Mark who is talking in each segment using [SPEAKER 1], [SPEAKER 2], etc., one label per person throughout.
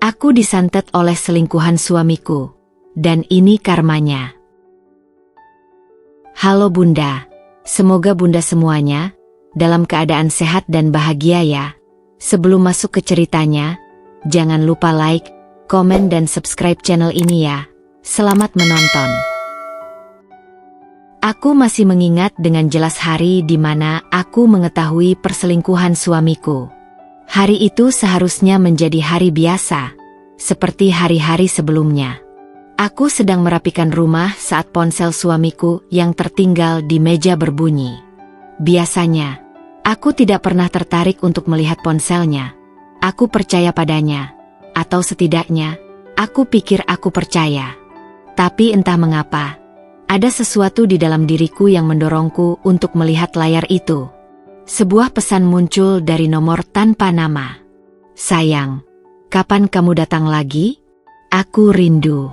[SPEAKER 1] Aku disantet oleh selingkuhan suamiku. Dan ini karmanya. Halo Bunda. Semoga Bunda semuanya dalam keadaan sehat dan bahagia ya. Sebelum masuk ke ceritanya, jangan lupa like, komen dan subscribe channel ini ya. Selamat menonton. Aku masih mengingat dengan jelas hari di mana aku mengetahui perselingkuhan suamiku. Hari itu seharusnya menjadi hari biasa, seperti hari-hari sebelumnya. Aku sedang merapikan rumah saat ponsel suamiku yang tertinggal di meja berbunyi. Biasanya, aku tidak pernah tertarik untuk melihat ponselnya. Aku percaya padanya, atau setidaknya, aku pikir aku percaya. Tapi entah mengapa, ada sesuatu di dalam diriku yang mendorongku untuk melihat layar itu. Sebuah pesan muncul dari nomor tanpa nama. Sayang, kapan kamu datang lagi? Aku rindu.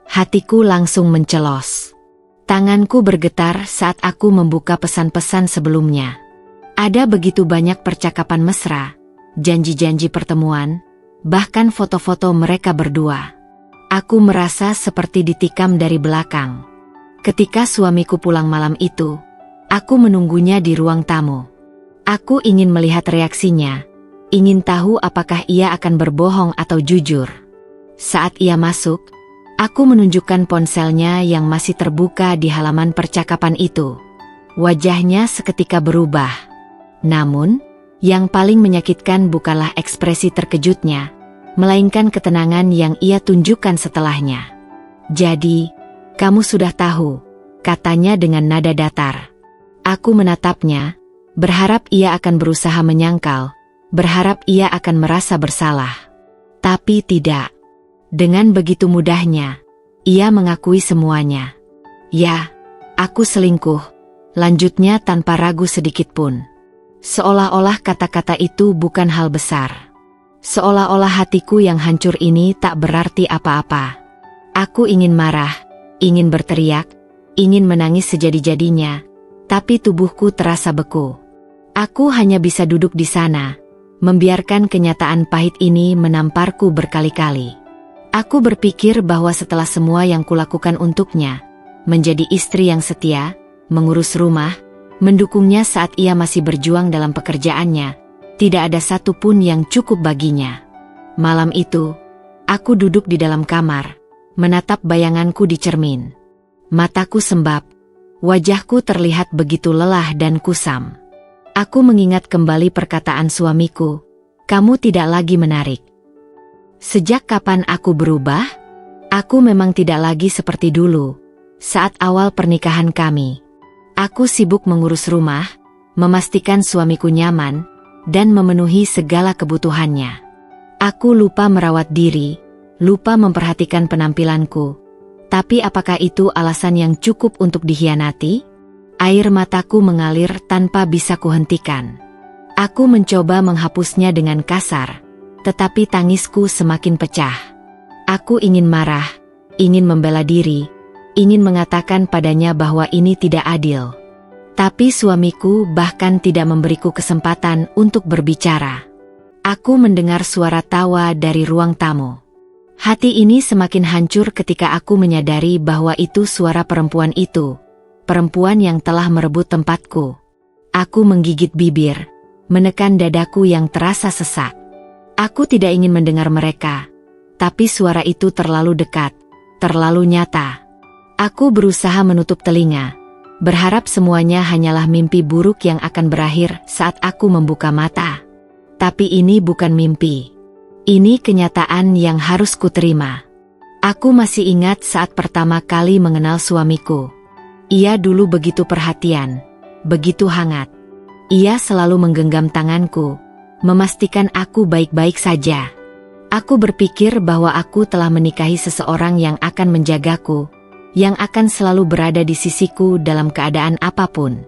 [SPEAKER 1] Hatiku langsung mencelos. Tanganku bergetar saat aku membuka pesan-pesan sebelumnya. Ada begitu banyak percakapan mesra, janji-janji pertemuan, bahkan foto-foto mereka berdua. Aku merasa seperti ditikam dari belakang. Ketika suamiku pulang malam itu, aku menunggunya di ruang tamu. Aku ingin melihat reaksinya, ingin tahu apakah ia akan berbohong atau jujur. Saat ia masuk, aku menunjukkan ponselnya yang masih terbuka di halaman percakapan itu. Wajahnya seketika berubah. Namun, yang paling menyakitkan bukanlah ekspresi terkejutnya, melainkan ketenangan yang ia tunjukkan setelahnya. Jadi, kamu sudah tahu, katanya dengan nada datar. Aku menatapnya, berharap ia akan berusaha menyangkal, berharap ia akan merasa bersalah. Tapi tidak. Dengan begitu mudahnya, ia mengakui semuanya. Ya, aku selingkuh, lanjutnya tanpa ragu sedikitpun. Seolah-olah kata-kata itu bukan hal besar. Seolah-olah hatiku yang hancur ini tak berarti apa-apa. Aku ingin marah, ingin berteriak, ingin menangis sejadi-jadinya, tapi tubuhku terasa beku. Aku hanya bisa duduk di sana, membiarkan kenyataan pahit ini menamparku berkali-kali. Aku berpikir bahwa setelah semua yang kulakukan untuknya, menjadi istri yang setia, mengurus rumah, mendukungnya saat ia masih berjuang dalam pekerjaannya, tidak ada satupun yang cukup baginya. Malam itu, aku duduk di dalam kamar, menatap bayanganku di cermin. Mataku sembab, wajahku terlihat begitu lelah dan kusam. Aku mengingat kembali perkataan suamiku, kamu tidak lagi menarik. Sejak kapan aku berubah? Aku memang tidak lagi seperti dulu. Saat awal pernikahan kami, aku sibuk mengurus rumah, memastikan suamiku nyaman, dan memenuhi segala kebutuhannya. Aku lupa merawat diri, lupa memperhatikan penampilanku. Tapi apakah itu alasan yang cukup untuk dikhianati? Air mataku mengalir tanpa bisa kuhentikan. Aku mencoba menghapusnya dengan kasar. Tetapi tangisku semakin pecah. Aku ingin marah, ingin membela diri, ingin mengatakan padanya bahwa ini tidak adil. Tapi suamiku bahkan tidak memberiku kesempatan untuk berbicara. Aku mendengar suara tawa dari ruang tamu. Hati ini semakin hancur ketika aku menyadari bahwa itu suara perempuan itu, perempuan yang telah merebut tempatku. Aku menggigit bibir, menekan dadaku yang terasa sesak. Aku tidak ingin mendengar mereka, tapi suara itu terlalu dekat, terlalu nyata. Aku berusaha menutup telinga, berharap semuanya hanyalah mimpi buruk yang akan berakhir saat aku membuka mata. Tapi ini bukan mimpi. Ini kenyataan yang harus kuterima. Aku masih ingat saat pertama kali mengenal suamiku. Ia dulu begitu perhatian, begitu hangat. Ia selalu menggenggam tanganku, memastikan aku baik-baik saja. Aku berpikir bahwa aku telah menikahi seseorang yang akan menjagaku, yang akan selalu berada di sisiku dalam keadaan apapun.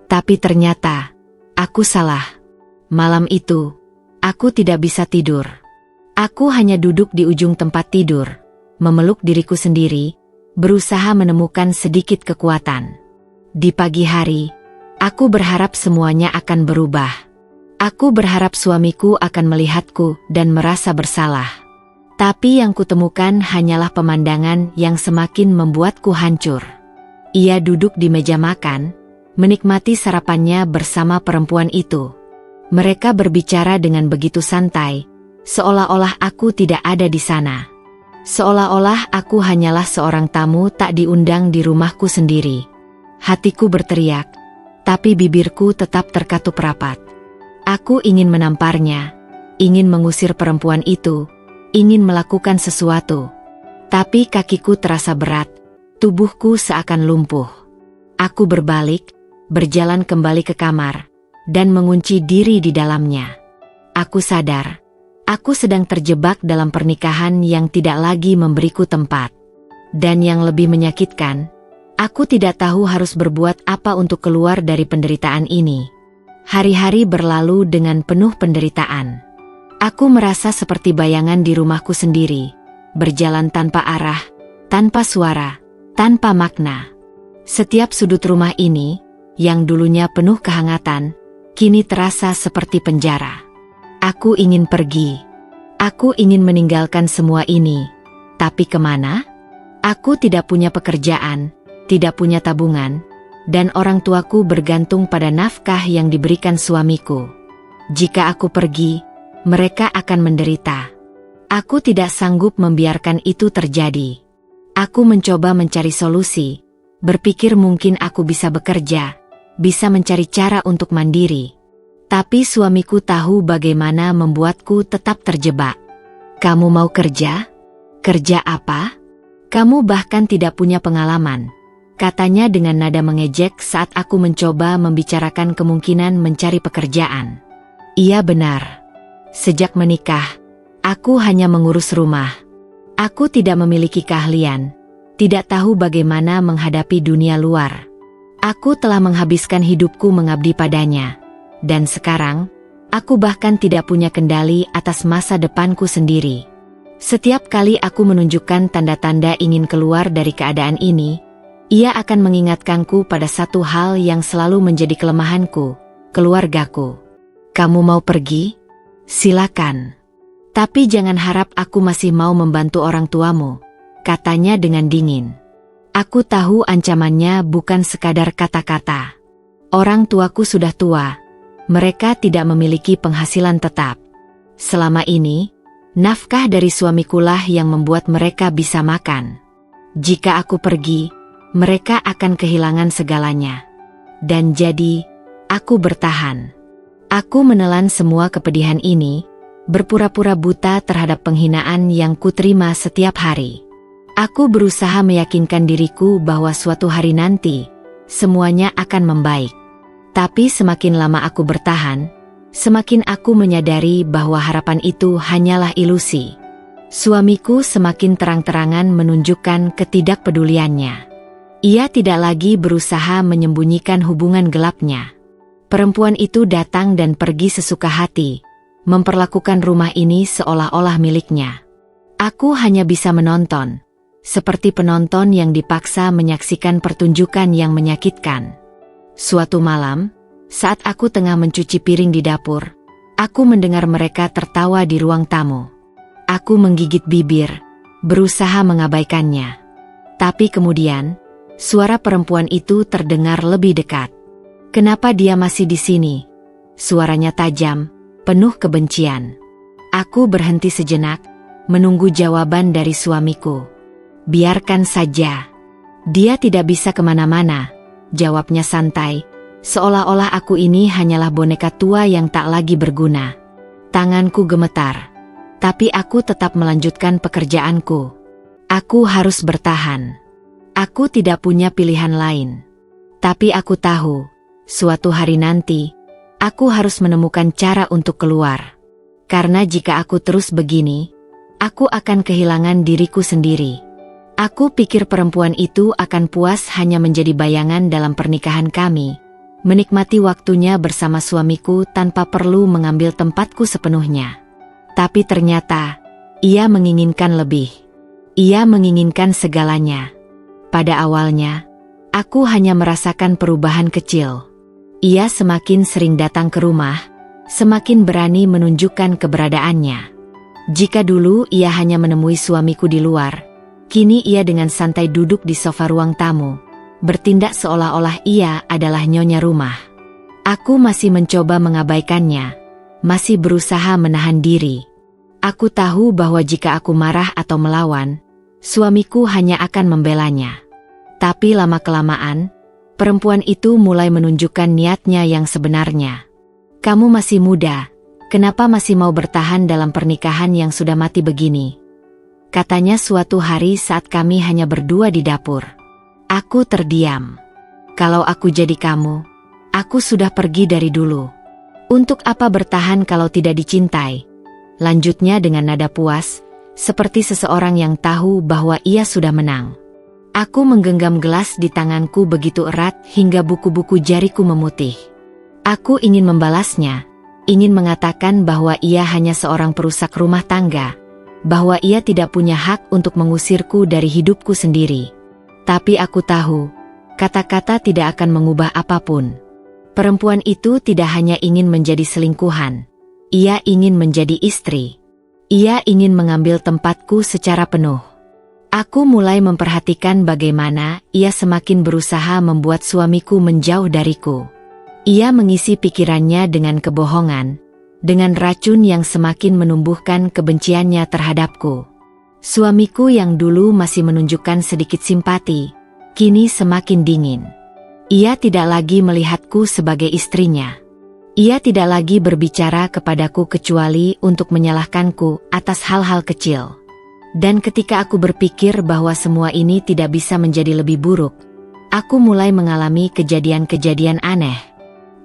[SPEAKER 1] Tapi ternyata, aku salah. Malam itu, aku tidak bisa tidur. Aku hanya duduk di ujung tempat tidur, memeluk diriku sendiri, berusaha menemukan sedikit kekuatan. Di pagi hari, aku berharap semuanya akan berubah. Aku berharap suamiku akan melihatku dan merasa bersalah. Tapi yang kutemukan hanyalah pemandangan yang semakin membuatku hancur. Ia duduk di meja makan, menikmati sarapannya bersama perempuan itu. Mereka berbicara dengan begitu santai, seolah-olah aku tidak ada di sana. Seolah-olah aku hanyalah seorang tamu tak diundang di rumahku sendiri. Hatiku berteriak, tapi bibirku tetap terkatup rapat. Aku ingin menamparnya, ingin mengusir perempuan itu, ingin melakukan sesuatu. Tapi kakiku terasa berat, tubuhku seakan lumpuh. Aku berbalik, berjalan kembali ke kamar, dan mengunci diri di dalamnya. Aku sadar, aku sedang terjebak dalam pernikahan yang tidak lagi memberiku tempat. Dan yang lebih menyakitkan, aku tidak tahu harus berbuat apa untuk keluar dari penderitaan ini. Hari-hari berlalu dengan penuh penderitaan. Aku merasa seperti bayangan di rumahku sendiri, berjalan tanpa arah, tanpa suara, tanpa makna. Setiap sudut rumah ini, yang dulunya penuh kehangatan, kini terasa seperti penjara. Aku ingin pergi. Aku ingin meninggalkan semua ini. Tapi kemana? Aku tidak punya pekerjaan, tidak punya tabungan, dan orang tuaku bergantung pada nafkah yang diberikan suamiku. Jika aku pergi, mereka akan menderita. Aku tidak sanggup membiarkan itu terjadi. Aku mencoba mencari solusi, berpikir mungkin aku bisa bekerja, bisa mencari cara untuk mandiri. Tapi suamiku tahu bagaimana membuatku tetap terjebak. Kamu mau kerja? Kerja apa? Kamu bahkan tidak punya pengalaman, katanya dengan nada mengejek saat aku mencoba membicarakan kemungkinan mencari pekerjaan. Iya benar. Sejak menikah, aku hanya mengurus rumah. Aku tidak memiliki keahlian, tidak tahu bagaimana menghadapi dunia luar. Aku telah menghabiskan hidupku mengabdi padanya. Dan sekarang, aku bahkan tidak punya kendali atas masa depanku sendiri. Setiap kali aku menunjukkan tanda-tanda ingin keluar dari keadaan ini, ia akan mengingatkanku pada satu hal yang selalu menjadi kelemahanku, keluargaku. Kamu mau pergi? Silakan. Tapi jangan harap aku masih mau membantu orang tuamu, katanya dengan dingin. Aku tahu ancamannya bukan sekadar kata-kata. Orang tuaku sudah tua, mereka tidak memiliki penghasilan tetap. Selama ini, nafkah dari suamikulah yang membuat mereka bisa makan. Jika aku pergi, mereka akan kehilangan segalanya. Dan jadi, aku bertahan. Aku menelan semua kepedihan ini, berpura-pura buta terhadap penghinaan yang kuterima setiap hari. Aku berusaha meyakinkan diriku bahwa suatu hari nanti, semuanya akan membaik. Tapi semakin lama aku bertahan, semakin aku menyadari bahwa harapan itu hanyalah ilusi. Suamiku semakin terang-terangan menunjukkan ketidakpeduliannya. Ia tidak lagi berusaha menyembunyikan hubungan gelapnya. Perempuan itu datang dan pergi sesuka hati, memperlakukan rumah ini seolah-olah miliknya. Aku hanya bisa menonton, seperti penonton yang dipaksa menyaksikan pertunjukan yang menyakitkan. Suatu malam, saat aku tengah mencuci piring di dapur, aku mendengar mereka tertawa di ruang tamu. Aku menggigit bibir, berusaha mengabaikannya. Tapi kemudian, suara perempuan itu terdengar lebih dekat. Kenapa dia masih di sini? Suaranya tajam, penuh kebencian. Aku berhenti sejenak, menunggu jawaban dari suamiku. Biarkan saja. Dia tidak bisa kemana-mana, jawabnya santai, seolah-olah aku ini hanyalah boneka tua yang tak lagi berguna. Tanganku gemetar, tapi aku tetap melanjutkan pekerjaanku. Aku harus bertahan. Aku tidak punya pilihan lain. Tapi aku tahu, suatu hari nanti, aku harus menemukan cara untuk keluar. Karena jika aku terus begini, aku akan kehilangan diriku sendiri. Aku pikir perempuan itu akan puas hanya menjadi bayangan dalam pernikahan kami, menikmati waktunya bersama suamiku tanpa perlu mengambil tempatku sepenuhnya. Tapi ternyata, ia menginginkan lebih. Ia menginginkan segalanya. Pada awalnya, aku hanya merasakan perubahan kecil. Ia semakin sering datang ke rumah, semakin berani menunjukkan keberadaannya. Jika dulu ia hanya menemui suamiku di luar, kini ia dengan santai duduk di sofa ruang tamu, bertindak seolah-olah ia adalah nyonya rumah. Aku masih mencoba mengabaikannya, masih berusaha menahan diri. Aku tahu bahwa jika aku marah atau melawan, suamiku hanya akan membelanya. Tapi lama-kelamaan, perempuan itu mulai menunjukkan niatnya yang sebenarnya. Kamu masih muda, kenapa masih mau bertahan dalam pernikahan yang sudah mati begini? Katanya suatu hari saat kami hanya berdua di dapur. Aku terdiam. Kalau aku jadi kamu, aku sudah pergi dari dulu. Untuk apa bertahan kalau tidak dicintai? Lanjutnya dengan nada puas, seperti seseorang yang tahu bahwa ia sudah menang. Aku menggenggam gelas di tanganku begitu erat hingga buku-buku jariku memutih. Aku ingin membalasnya, ingin mengatakan bahwa ia hanya seorang perusak rumah tangga, bahwa ia tidak punya hak untuk mengusirku dari hidupku sendiri. Tapi aku tahu, kata-kata tidak akan mengubah apapun. Perempuan itu tidak hanya ingin menjadi selingkuhan, ia ingin menjadi istri. Ia ingin mengambil tempatku secara penuh. Aku mulai memperhatikan bagaimana ia semakin berusaha membuat suamiku menjauh dariku. Ia mengisi pikirannya dengan kebohongan, dengan racun yang semakin menumbuhkan kebenciannya terhadapku. Suamiku yang dulu masih menunjukkan sedikit simpati, kini semakin dingin. Ia tidak lagi melihatku sebagai istrinya. Ia tidak lagi berbicara kepadaku kecuali untuk menyalahkanku atas hal-hal kecil. Dan ketika aku berpikir bahwa semua ini tidak bisa menjadi lebih buruk, aku mulai mengalami kejadian-kejadian aneh.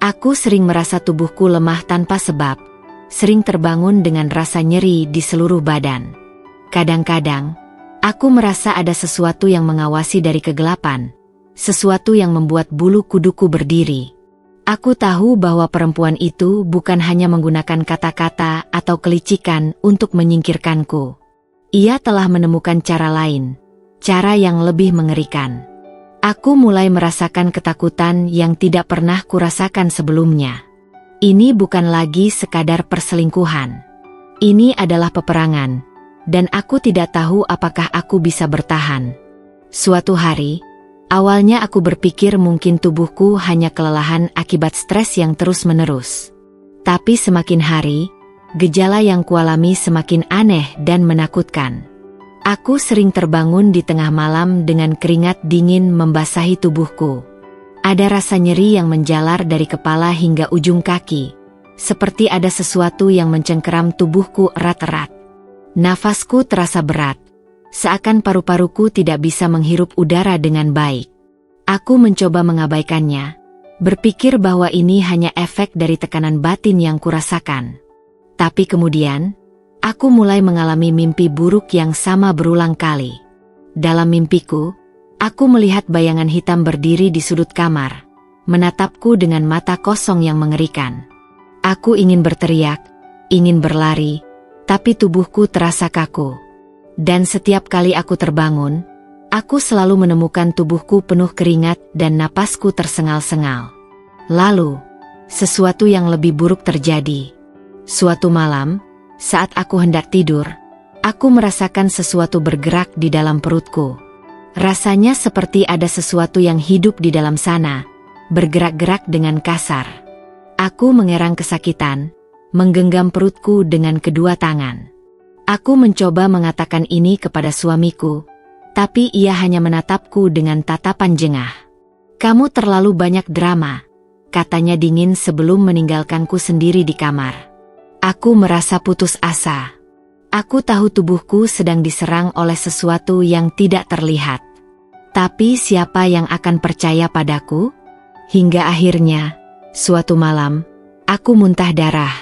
[SPEAKER 1] Aku sering merasa tubuhku lemah tanpa sebab, sering terbangun dengan rasa nyeri di seluruh badan. Kadang-kadang, aku merasa ada sesuatu yang mengawasi dari kegelapan, sesuatu yang membuat bulu kuduku berdiri. Aku tahu bahwa perempuan itu bukan hanya menggunakan kata-kata atau kelicikan untuk menyingkirkanku. Ia telah menemukan cara lain, cara yang lebih mengerikan. Aku mulai merasakan ketakutan yang tidak pernah kurasakan sebelumnya. Ini bukan lagi sekadar perselingkuhan. Ini adalah peperangan, dan aku tidak tahu apakah aku bisa bertahan. Suatu hari, awalnya aku berpikir mungkin tubuhku hanya kelelahan akibat stres yang terus-menerus. Tapi semakin hari, gejala yang kualami semakin aneh dan menakutkan. Aku sering terbangun di tengah malam dengan keringat dingin membasahi tubuhku. Ada rasa nyeri yang menjalar dari kepala hingga ujung kaki, seperti ada sesuatu yang mencengkeram tubuhku erat-erat. Nafasku terasa berat, seakan paru-paruku tidak bisa menghirup udara dengan baik. Aku mencoba mengabaikannya, berpikir bahwa ini hanya efek dari tekanan batin yang kurasakan. Tapi kemudian, aku mulai mengalami mimpi buruk yang sama berulang kali. Dalam mimpiku, aku melihat bayangan hitam berdiri di sudut kamar, menatapku dengan mata kosong yang mengerikan. Aku ingin berteriak, ingin berlari, tapi tubuhku terasa kaku. Dan setiap kali aku terbangun, aku selalu menemukan tubuhku penuh keringat dan napasku tersengal-sengal. Lalu, sesuatu yang lebih buruk terjadi. Suatu malam, saat aku hendak tidur, aku merasakan sesuatu bergerak di dalam perutku. Rasanya seperti ada sesuatu yang hidup di dalam sana, bergerak-gerak dengan kasar. Aku mengerang kesakitan, menggenggam perutku dengan kedua tangan. Aku mencoba mengatakan ini kepada suamiku, tapi ia hanya menatapku dengan tatapan jengah. "Kamu terlalu banyak drama," katanya dingin sebelum meninggalkanku sendiri di kamar. Aku merasa putus asa. Aku tahu tubuhku sedang diserang oleh sesuatu yang tidak terlihat. Tapi siapa yang akan percaya padaku? Hingga akhirnya, suatu malam, aku muntah darah.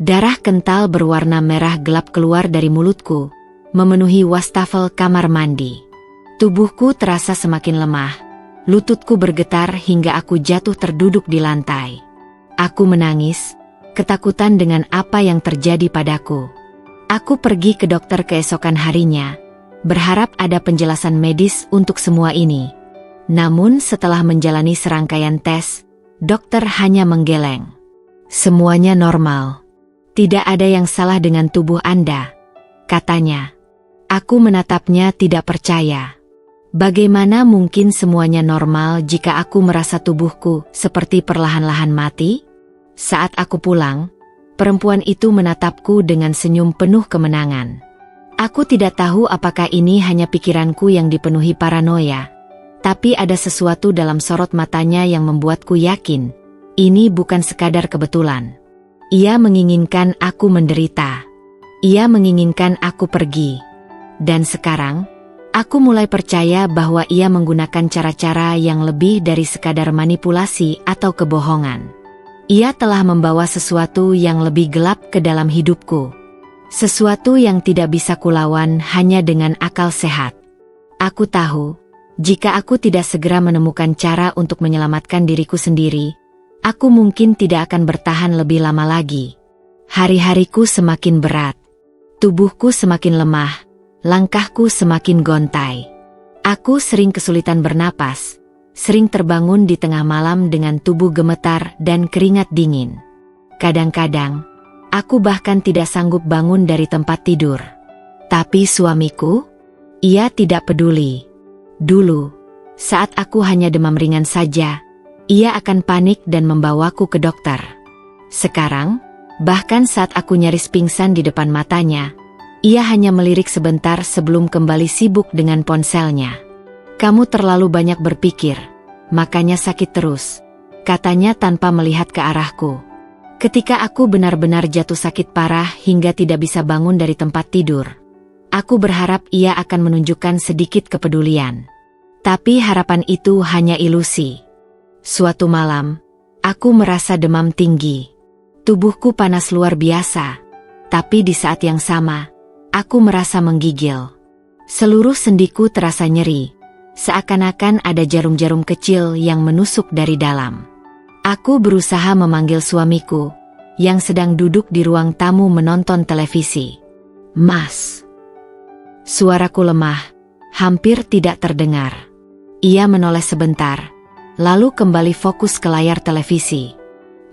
[SPEAKER 1] Darah kental berwarna merah gelap keluar dari mulutku, memenuhi wastafel kamar mandi. Tubuhku terasa semakin lemah, lututku bergetar hingga aku jatuh terduduk di lantai. Aku menangis, ketakutan dengan apa yang terjadi padaku. Aku pergi ke dokter keesokan harinya, berharap ada penjelasan medis untuk semua ini. Namun setelah menjalani serangkaian tes, dokter hanya menggeleng. "Semuanya normal. Tidak ada yang salah dengan tubuh Anda. katanya. Aku menatapnya tidak percaya. Bagaimana mungkin semuanya normal jika aku merasa tubuhku seperti perlahan-lahan mati? Saat aku pulang, perempuan itu menatapku dengan senyum penuh kemenangan. Aku tidak tahu apakah ini hanya pikiranku yang dipenuhi paranoia, tapi ada sesuatu dalam sorot matanya yang membuatku yakin, ini bukan sekadar kebetulan. Ia menginginkan aku menderita. Ia menginginkan aku pergi. Dan sekarang, aku mulai percaya bahwa ia menggunakan cara-cara yang lebih dari sekadar manipulasi atau kebohongan. Ia telah membawa sesuatu yang lebih gelap ke dalam hidupku. Sesuatu yang tidak bisa kulawan hanya dengan akal sehat. Aku tahu, jika aku tidak segera menemukan cara untuk menyelamatkan diriku sendiri, aku mungkin tidak akan bertahan lebih lama lagi. Hari-hariku semakin berat. Tubuhku semakin lemah. Langkahku semakin gontai. Aku sering kesulitan bernapas, sering terbangun di tengah malam dengan tubuh gemetar dan keringat dingin. Kadang-kadang, aku bahkan tidak sanggup bangun dari tempat tidur. Tapi suamiku, ia tidak peduli. Dulu, saat aku hanya demam ringan saja, ia akan panik dan membawaku ke dokter. Sekarang, bahkan saat aku nyaris pingsan di depan matanya, ia hanya melirik sebentar sebelum kembali sibuk dengan ponselnya. Kamu terlalu banyak berpikir, makanya sakit terus, katanya tanpa melihat ke arahku. Ketika aku benar-benar jatuh sakit parah hingga tidak bisa bangun dari tempat tidur, aku berharap ia akan menunjukkan sedikit kepedulian. Tapi harapan itu hanya ilusi. Suatu malam, aku merasa demam tinggi. Tubuhku panas luar biasa, tapi di saat yang sama, aku merasa menggigil. Seluruh sendiku terasa nyeri, seakan-akan ada jarum-jarum kecil yang menusuk dari dalam. Aku berusaha memanggil suamiku, yang sedang duduk di ruang tamu menonton televisi. Mas. Suaraku lemah, hampir tidak terdengar. Ia menoleh sebentar, lalu kembali fokus ke layar televisi.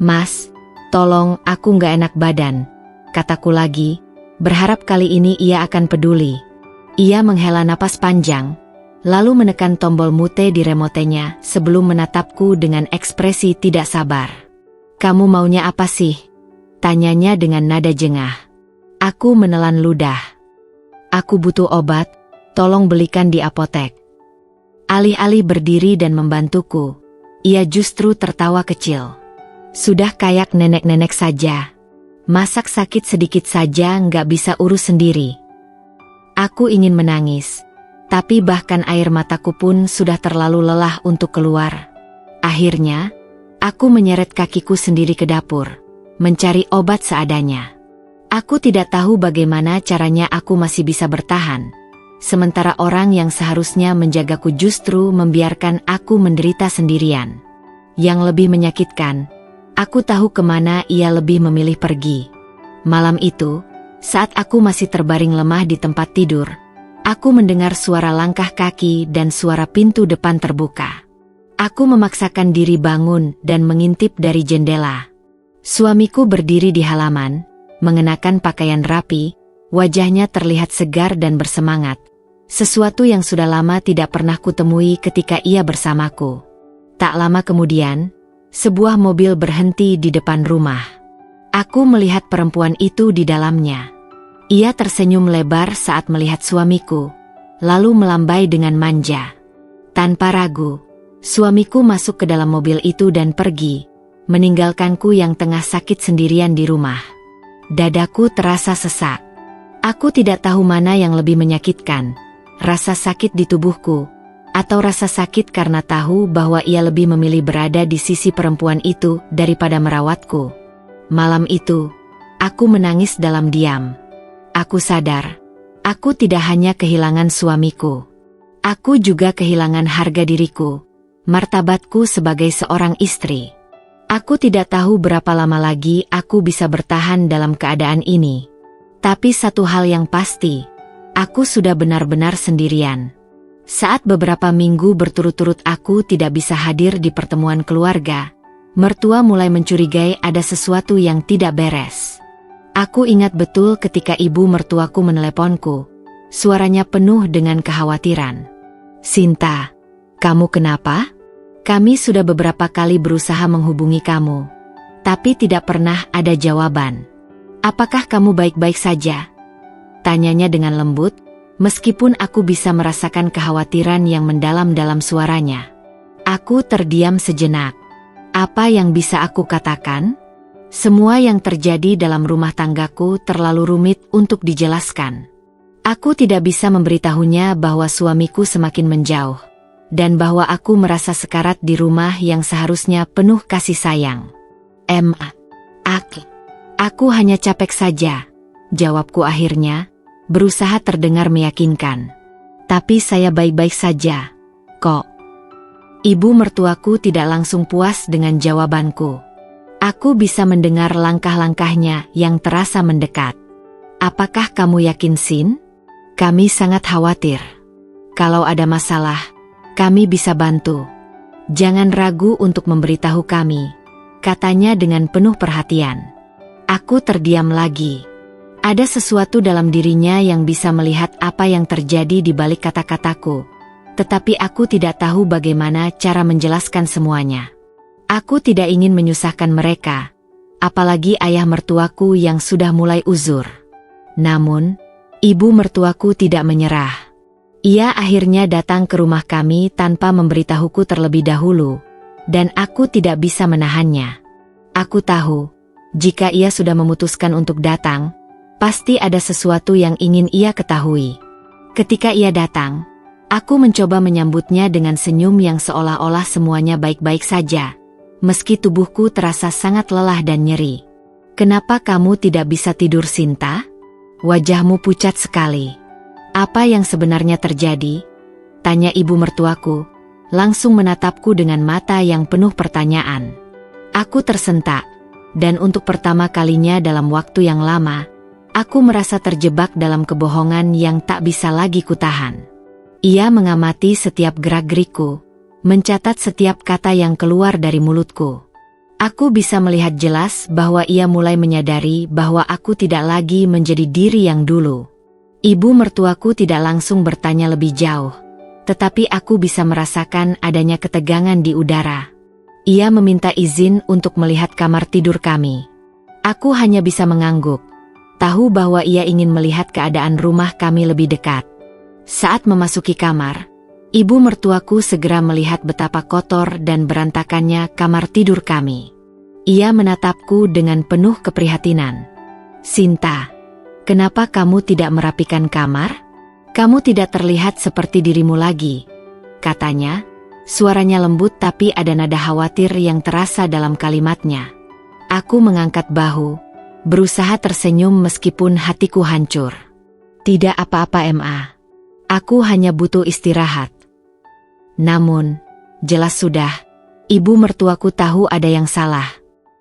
[SPEAKER 1] Mas, tolong, aku nggak enak badan, kataku lagi, berharap kali ini ia akan peduli. Ia menghela napas panjang, lalu menekan tombol mute di remotenya sebelum menatapku dengan ekspresi tidak sabar. Kamu maunya apa sih? Tanyanya dengan nada jengah. Aku menelan ludah. Aku butuh obat, tolong belikan di apotek. Alih-alih berdiri dan membantuku, ia justru tertawa kecil. Sudah kayak nenek-nenek saja. Masak sakit sedikit saja nggak bisa urus sendiri. Aku ingin menangis, tapi bahkan air mataku pun sudah terlalu lelah untuk keluar. Akhirnya, aku menyeret kakiku sendiri ke dapur, mencari obat seadanya. Aku tidak tahu bagaimana caranya aku masih bisa bertahan, sementara orang yang seharusnya menjagaku justru membiarkan aku menderita sendirian. Yang lebih menyakitkan, aku tahu kemana ia lebih memilih pergi. Malam itu, saat aku masih terbaring lemah di tempat tidur, aku mendengar suara langkah kaki dan suara pintu depan terbuka. Aku memaksakan diri bangun dan mengintip dari jendela. Suamiku berdiri di halaman, mengenakan pakaian rapi, wajahnya terlihat segar dan bersemangat. Sesuatu yang sudah lama tidak pernah kutemui ketika ia bersamaku. Tak lama kemudian, sebuah mobil berhenti di depan rumah. Aku melihat perempuan itu di dalamnya. Ia tersenyum lebar saat melihat suamiku, lalu melambai dengan manja. Tanpa ragu, suamiku masuk ke dalam mobil itu dan pergi, meninggalkanku yang tengah sakit sendirian di rumah. Dadaku terasa sesak. Aku tidak tahu mana yang lebih menyakitkan, rasa sakit di tubuhku, atau rasa sakit karena tahu bahwa ia lebih memilih berada di sisi perempuan itu daripada merawatku. Malam itu, aku menangis dalam diam. Aku sadar, aku tidak hanya kehilangan suamiku. Aku juga kehilangan harga diriku, martabatku sebagai seorang istri. Aku tidak tahu berapa lama lagi aku bisa bertahan dalam keadaan ini. Tapi satu hal yang pasti, aku sudah benar-benar sendirian. Saat beberapa minggu berturut-turut aku tidak bisa hadir di pertemuan keluarga, mertua mulai mencurigai ada sesuatu yang tidak beres. Aku ingat betul ketika ibu mertuaku meneleponku. Suaranya penuh dengan kekhawatiran. "Sinta, kamu kenapa? Kami sudah beberapa kali berusaha menghubungi kamu, tapi tidak pernah ada jawaban. Apakah kamu baik-baik saja?" Tanyanya dengan lembut, meskipun aku bisa merasakan kekhawatiran yang mendalam dalam suaranya. Aku terdiam sejenak. Apa yang bisa aku katakan? Semua yang terjadi dalam rumah tanggaku terlalu rumit untuk dijelaskan. Aku tidak bisa memberitahunya bahwa suamiku semakin menjauh, dan bahwa aku merasa sekarat di rumah yang seharusnya penuh kasih sayang. Aku hanya capek saja, jawabku akhirnya, berusaha terdengar meyakinkan. Tapi saya baik-baik saja, kok. Ibu mertuaku tidak langsung puas dengan jawabanku. Aku bisa mendengar langkah-langkahnya yang terasa mendekat. "Apakah kamu yakin, Sin? Kami sangat khawatir. Kalau ada masalah, kami bisa bantu. Jangan ragu untuk memberitahu kami," katanya dengan penuh perhatian. Aku terdiam lagi. Ada sesuatu dalam dirinya yang bisa melihat apa yang terjadi di balik kata-kataku, tetapi aku tidak tahu bagaimana cara menjelaskan semuanya. Aku tidak ingin menyusahkan mereka, apalagi ayah mertuaku yang sudah mulai uzur. Namun, ibu mertuaku tidak menyerah. Ia akhirnya datang ke rumah kami tanpa memberitahuku terlebih dahulu, dan aku tidak bisa menahannya. Aku tahu, jika ia sudah memutuskan untuk datang, pasti ada sesuatu yang ingin ia ketahui. Ketika ia datang, aku mencoba menyambutnya dengan senyum yang seolah-olah semuanya baik-baik saja, meski tubuhku terasa sangat lelah dan nyeri. "Kenapa kamu tidak bisa tidur, Sinta? Wajahmu pucat sekali. Apa yang sebenarnya terjadi?" tanya ibu mertuaku, langsung menatapku dengan mata yang penuh pertanyaan. Aku tersentak, dan untuk pertama kalinya dalam waktu yang lama, aku merasa terjebak dalam kebohongan yang tak bisa lagi kutahan. Ia mengamati setiap gerak-gerikku, mencatat setiap kata yang keluar dari mulutku. Aku bisa melihat jelas bahwa ia mulai menyadari bahwa aku tidak lagi menjadi diri yang dulu. Ibu mertuaku tidak langsung bertanya lebih jauh, tetapi aku bisa merasakan adanya ketegangan di udara. Ia meminta izin untuk melihat kamar tidur kami. Aku hanya bisa mengangguk, tahu bahwa ia ingin melihat keadaan rumah kami lebih dekat. Saat memasuki kamar, ibu mertuaku segera melihat betapa kotor dan berantakannya kamar tidur kami. Ia menatapku dengan penuh keprihatinan. "Sinta, kenapa kamu tidak merapikan kamar? Kamu tidak terlihat seperti dirimu lagi," katanya. Suaranya lembut tapi ada nada khawatir yang terasa dalam kalimatnya. Aku mengangkat bahu, berusaha tersenyum meskipun hatiku hancur. "Tidak apa-apa, Ma. Aku hanya butuh istirahat." Namun, jelas sudah, ibu mertuaku tahu ada yang salah.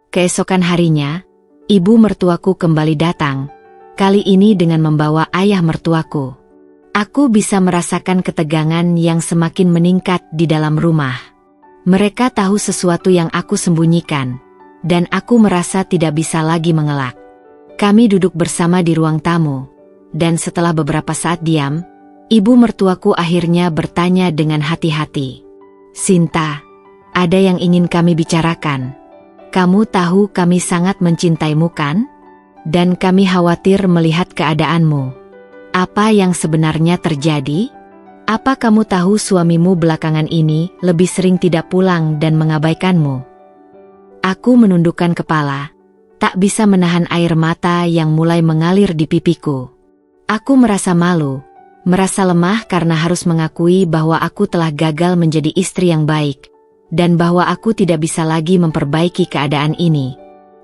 [SPEAKER 1] Keesokan harinya, ibu mertuaku kembali datang, kali ini dengan membawa ayah mertuaku. Aku bisa merasakan ketegangan yang semakin meningkat di dalam rumah. Mereka tahu sesuatu yang aku sembunyikan, dan aku merasa tidak bisa lagi mengelak. Kami duduk bersama di ruang tamu, dan setelah beberapa saat diam, ibu mertuaku akhirnya bertanya dengan hati-hati. "Sinta, ada yang ingin kami bicarakan. Kamu tahu kami sangat mencintaimu, kan? Dan kami khawatir melihat keadaanmu. Apa yang sebenarnya terjadi? Apa kamu tahu suamimu belakangan ini lebih sering tidak pulang dan mengabaikanmu?" Aku menundukkan kepala, tak bisa menahan air mata yang mulai mengalir di pipiku. Aku merasa malu, merasa lemah karena harus mengakui bahwa aku telah gagal menjadi istri yang baik, dan bahwa aku tidak bisa lagi memperbaiki keadaan ini.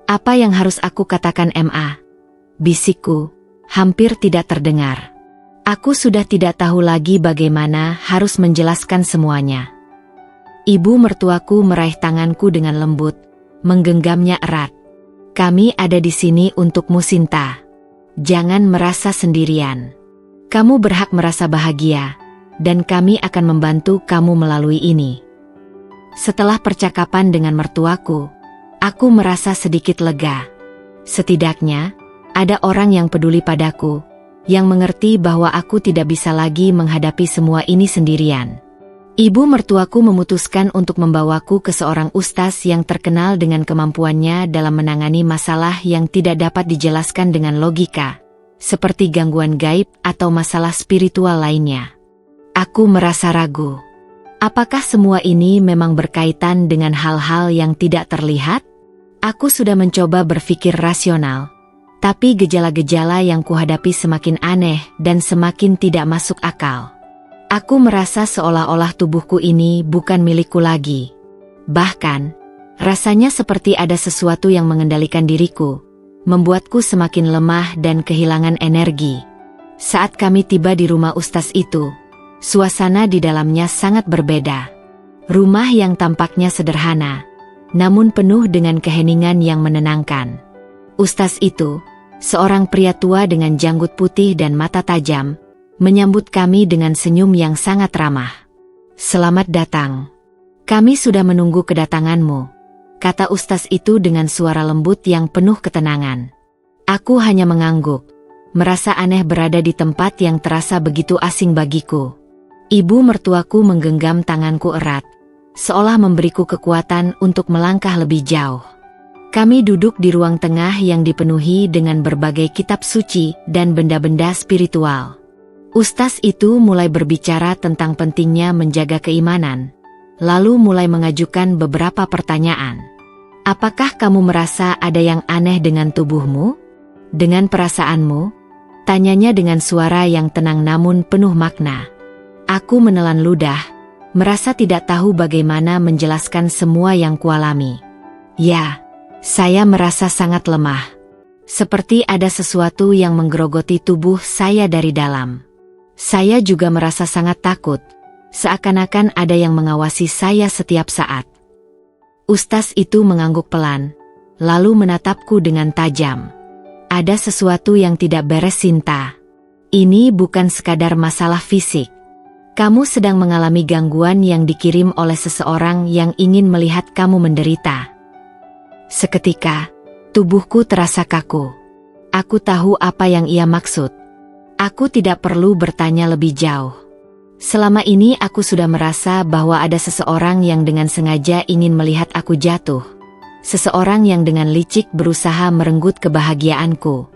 [SPEAKER 1] "Apa yang harus aku katakan, Ma?" bisikku, hampir tidak terdengar. Aku sudah tidak tahu lagi bagaimana harus menjelaskan semuanya. Ibu mertuaku meraih tanganku dengan lembut, menggenggamnya erat. "Kami ada di sini untukmu, Sinta. Jangan merasa sendirian. Kamu berhak merasa bahagia, dan kami akan membantu kamu melalui ini." Setelah percakapan dengan mertuaku, aku merasa sedikit lega. Setidaknya, Ada orang yang peduli padaku, yang mengerti bahwa aku tidak bisa lagi menghadapi semua ini sendirian. Ibu mertuaku memutuskan untuk membawaku ke seorang ustaz yang terkenal dengan kemampuannya dalam menangani masalah yang tidak dapat dijelaskan dengan logika, seperti gangguan gaib atau masalah spiritual lainnya. Aku merasa ragu. Apakah semua ini memang berkaitan dengan hal-hal yang tidak terlihat? Aku sudah mencoba berpikir rasional, tapi gejala-gejala yang kuhadapi semakin aneh dan semakin tidak masuk akal. Aku merasa seolah-olah tubuhku ini bukan milikku lagi. Bahkan, rasanya seperti ada sesuatu yang mengendalikan diriku, membuatku semakin lemah dan kehilangan energi. Saat kami tiba di rumah ustaz itu, suasana di dalamnya sangat berbeda. Rumah yang tampaknya sederhana, namun penuh dengan keheningan yang menenangkan. Ustaz itu, seorang pria tua dengan janggut putih dan mata tajam, menyambut kami dengan senyum yang sangat ramah. "Selamat datang. Kami sudah menunggu kedatanganmu," kata ustaz itu dengan suara lembut yang penuh ketenangan. Aku hanya mengangguk, merasa aneh berada di tempat yang terasa begitu asing bagiku. Ibu mertuaku menggenggam tanganku erat, seolah memberiku kekuatan untuk melangkah lebih jauh. Kami duduk di ruang tengah yang dipenuhi dengan berbagai kitab suci dan benda-benda spiritual. Ustaz itu mulai berbicara tentang pentingnya menjaga keimanan, lalu mulai mengajukan beberapa pertanyaan. "Apakah kamu merasa ada yang aneh dengan tubuhmu? Dengan perasaanmu?" tanyanya dengan suara yang tenang namun penuh makna. Aku menelan ludah, merasa tidak tahu bagaimana menjelaskan semua yang kualami. "Ya, saya merasa sangat lemah. Seperti ada sesuatu yang menggerogoti tubuh saya dari dalam. Saya juga merasa sangat takut, seakan-akan ada yang mengawasi saya setiap saat." Ustaz itu mengangguk pelan, lalu menatapku dengan tajam. "Ada sesuatu yang tidak beres, Sinta. Ini bukan sekadar masalah fisik. Kamu sedang mengalami gangguan yang dikirim oleh seseorang yang ingin melihat kamu menderita." Seketika, tubuhku terasa kaku. Aku tahu apa yang ia maksud. Aku tidak perlu bertanya lebih jauh. Selama ini aku sudah merasa bahwa ada seseorang yang dengan sengaja ingin melihat aku jatuh. Seseorang yang dengan licik berusaha merenggut kebahagiaanku.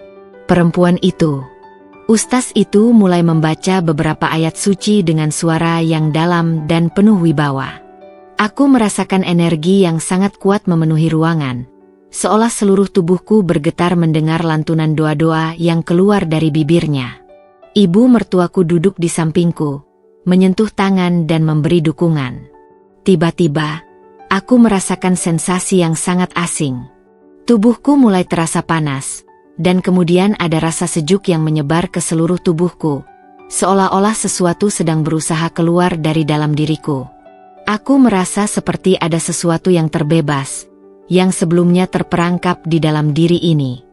[SPEAKER 1] Perempuan itu. Ustaz itu mulai membaca beberapa ayat suci dengan suara yang dalam dan penuh wibawa. Aku merasakan energi yang sangat kuat memenuhi ruangan, seolah seluruh tubuhku bergetar mendengar lantunan doa-doa yang keluar dari bibirnya. Ibu mertuaku duduk di sampingku, menyentuh tangan dan memberi dukungan. Tiba-tiba, aku merasakan sensasi yang sangat asing. Tubuhku mulai terasa panas, dan kemudian ada rasa sejuk yang menyebar ke seluruh tubuhku, seolah-olah sesuatu sedang berusaha keluar dari dalam diriku. Aku merasa seperti ada sesuatu yang terbebas, yang sebelumnya terperangkap di dalam diri ini.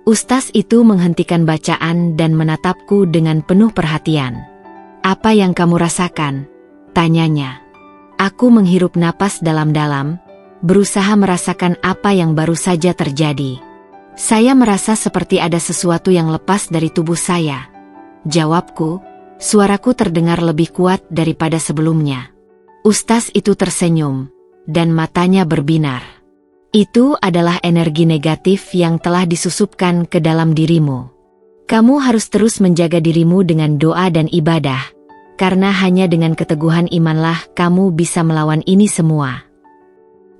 [SPEAKER 1] Ustaz itu menghentikan bacaan dan menatapku dengan penuh perhatian. "Apa yang kamu rasakan?" tanyanya. Aku menghirup napas dalam-dalam, berusaha merasakan apa yang baru saja terjadi. "Saya merasa seperti ada sesuatu yang lepas dari tubuh saya," jawabku, suaraku terdengar lebih kuat daripada sebelumnya. Ustaz itu tersenyum, dan matanya berbinar. "Itu adalah energi negatif yang telah disusupkan ke dalam dirimu. Kamu harus terus menjaga dirimu dengan doa dan ibadah, karena hanya dengan keteguhan imanlah kamu bisa melawan ini semua."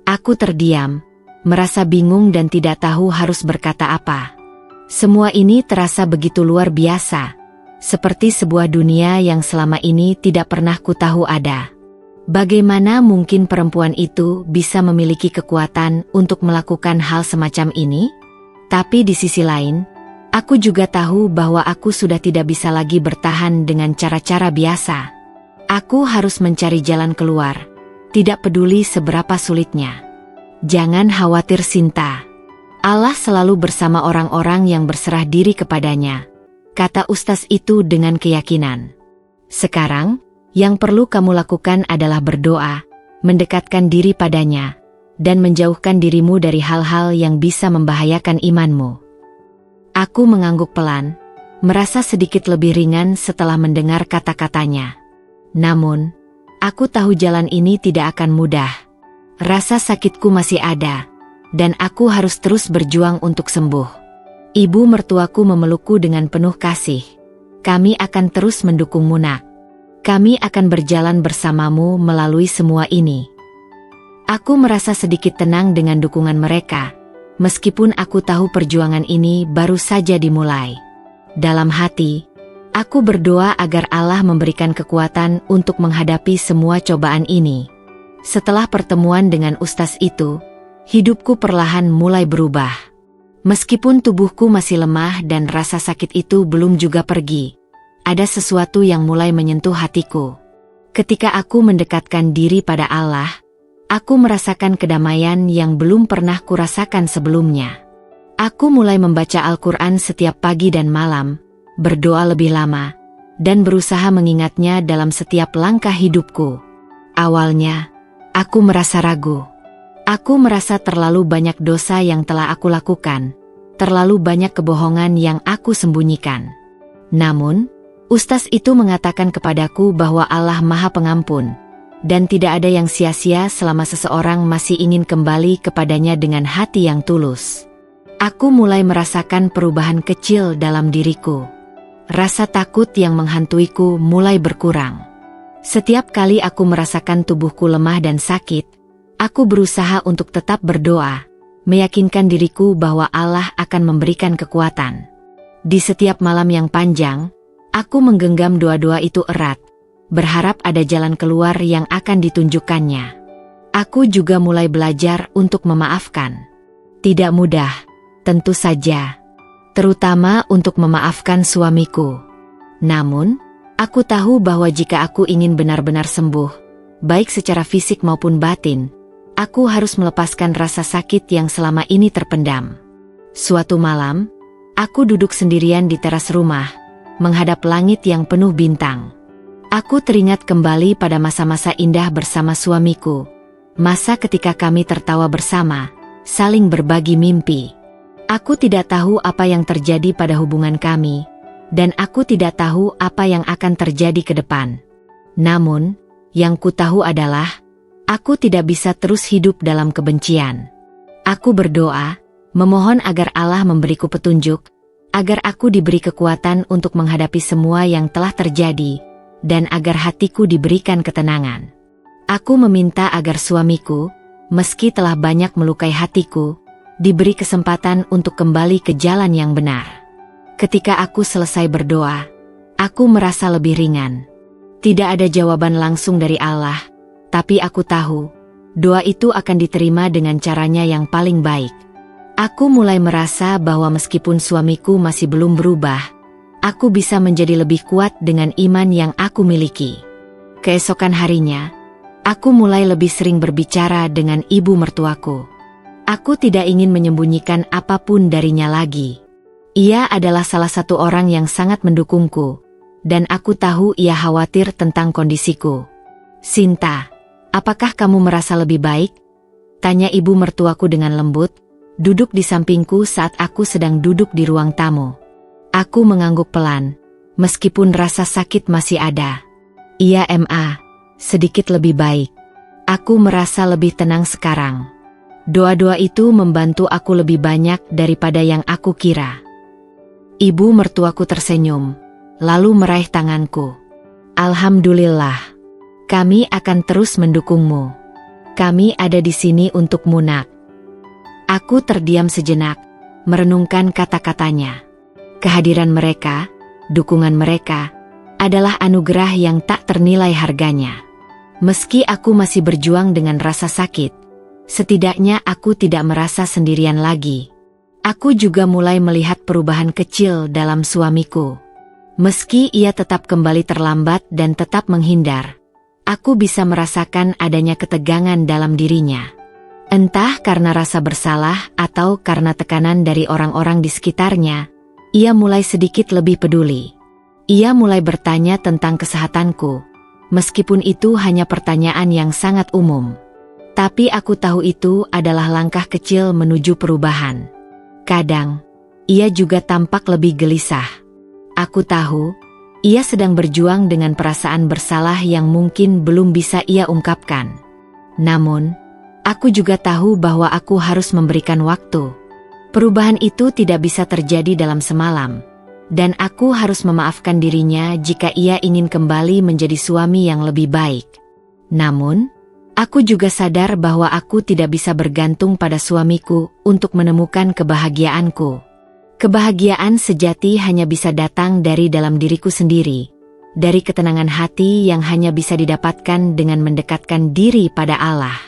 [SPEAKER 1] Aku terdiam, merasa bingung dan tidak tahu harus berkata apa. Semua ini terasa begitu luar biasa, seperti sebuah dunia yang selama ini tidak pernah kutahu ada. Bagaimana mungkin perempuan itu bisa memiliki kekuatan untuk melakukan hal semacam ini? Tapi di sisi lain, aku juga tahu bahwa aku sudah tidak bisa lagi bertahan dengan cara-cara biasa. Aku harus mencari jalan keluar, tidak peduli seberapa sulitnya. "Jangan khawatir, Sinta. Allah selalu bersama orang-orang yang berserah diri kepadanya," kata ustaz itu dengan keyakinan. "Sekarang, yang perlu kamu lakukan adalah berdoa, mendekatkan diri padanya, dan menjauhkan dirimu dari hal-hal yang bisa membahayakan imanmu." Aku mengangguk pelan, merasa sedikit lebih ringan setelah mendengar kata-katanya. Namun, aku tahu jalan ini tidak akan mudah. Rasa sakitku masih ada, dan aku harus terus berjuang untuk sembuh. Ibu mertuaku memelukku dengan penuh kasih. Kami akan terus mendukungmu, Nak. Kami akan berjalan bersamamu melalui semua ini. Aku merasa sedikit tenang dengan dukungan mereka, meskipun aku tahu perjuangan ini baru saja dimulai. Dalam hati, aku berdoa agar Allah memberikan kekuatan untuk menghadapi semua cobaan ini. Setelah pertemuan dengan ustaz itu, hidupku perlahan mulai berubah. Meskipun tubuhku masih lemah dan rasa sakit itu belum juga pergi, ada sesuatu yang mulai menyentuh hatiku. Ketika aku mendekatkan diri pada Allah, aku merasakan kedamaian yang belum pernah kurasakan sebelumnya. Aku mulai membaca Al-Quran setiap pagi dan malam, berdoa lebih lama, dan berusaha mengingatnya dalam setiap langkah hidupku. Awalnya, aku merasa ragu. Aku merasa terlalu banyak dosa yang telah aku lakukan, terlalu banyak kebohongan yang aku sembunyikan. Namun, ustaz itu mengatakan kepadaku bahwa Allah Maha Pengampun, dan tidak ada yang sia-sia selama seseorang masih ingin kembali kepadanya dengan hati yang tulus. Aku mulai merasakan perubahan kecil dalam diriku. Rasa takut yang menghantuiku mulai berkurang. Setiap kali aku merasakan tubuhku lemah dan sakit, aku berusaha untuk tetap berdoa, meyakinkan diriku bahwa Allah akan memberikan kekuatan. Di setiap malam yang panjang, aku menggenggam doa-doa itu erat, berharap ada jalan keluar yang akan ditunjukkannya. Aku juga mulai belajar untuk memaafkan. Tidak mudah, tentu saja, terutama untuk memaafkan suamiku. Namun, aku tahu bahwa jika aku ingin benar-benar sembuh, baik secara fisik maupun batin, aku harus melepaskan rasa sakit yang selama ini terpendam. Suatu malam, aku duduk sendirian di teras rumah, menghadap langit yang penuh bintang. Aku teringat kembali pada masa-masa indah bersama suamiku, masa ketika kami tertawa bersama, saling berbagi mimpi. Aku tidak tahu apa yang terjadi pada hubungan kami, dan aku tidak tahu apa yang akan terjadi ke depan. Namun, yang ku tahu adalah, aku tidak bisa terus hidup dalam kebencian. Aku berdoa, memohon agar Allah memberiku petunjuk, agar aku diberi kekuatan untuk menghadapi semua yang telah terjadi, dan agar hatiku diberikan ketenangan. Aku meminta agar suamiku, meski telah banyak melukai hatiku, diberi kesempatan untuk kembali ke jalan yang benar. Ketika aku selesai berdoa, aku merasa lebih ringan. Tidak ada jawaban langsung dari Allah, tapi aku tahu, doa itu akan diterima dengan caranya yang paling baik. Aku mulai merasa bahwa meskipun suamiku masih belum berubah, aku bisa menjadi lebih kuat dengan iman yang aku miliki. Keesokan harinya, aku mulai lebih sering berbicara dengan ibu mertuaku. Aku tidak ingin menyembunyikan apapun darinya lagi. Ia adalah salah satu orang yang sangat mendukungku, dan aku tahu ia khawatir tentang kondisiku. "Sinta, apakah kamu merasa lebih baik?" tanya ibu mertuaku dengan lembut, duduk di sampingku saat aku sedang duduk di ruang tamu. Aku mengangguk pelan, meskipun rasa sakit masih ada. "Iya sedikit lebih baik. Aku merasa lebih tenang sekarang." Doa-doa itu membantu aku lebih banyak daripada yang aku kira. Ibu mertuaku tersenyum, lalu meraih tanganku. "Alhamdulillah, kami akan terus mendukungmu. Kami ada di sini untukmu, Nak." Aku terdiam sejenak, merenungkan kata-katanya. Kehadiran mereka, dukungan mereka, adalah anugerah yang tak ternilai harganya. Meski aku masih berjuang dengan rasa sakit, setidaknya aku tidak merasa sendirian lagi. Aku juga mulai melihat perubahan kecil dalam suamiku. Meski ia tetap kembali terlambat dan tetap menghindar, aku bisa merasakan adanya ketegangan dalam dirinya. Entah karena rasa bersalah atau karena tekanan dari orang-orang di sekitarnya, ia mulai sedikit lebih peduli. Ia mulai bertanya tentang kesehatanku, meskipun itu hanya pertanyaan yang sangat umum. Tapi aku tahu itu adalah langkah kecil menuju perubahan. Kadang, ia juga tampak lebih gelisah. Aku tahu, ia sedang berjuang dengan perasaan bersalah yang mungkin belum bisa ia ungkapkan. Namun, aku juga tahu bahwa aku harus memberikan waktu. Perubahan itu tidak bisa terjadi dalam semalam, dan aku harus memaafkan dirinya jika ia ingin kembali menjadi suami yang lebih baik. Namun, aku juga sadar bahwa aku tidak bisa bergantung pada suamiku untuk menemukan kebahagiaanku. Kebahagiaan sejati hanya bisa datang dari dalam diriku sendiri, dari ketenangan hati yang hanya bisa didapatkan dengan mendekatkan diri pada Allah.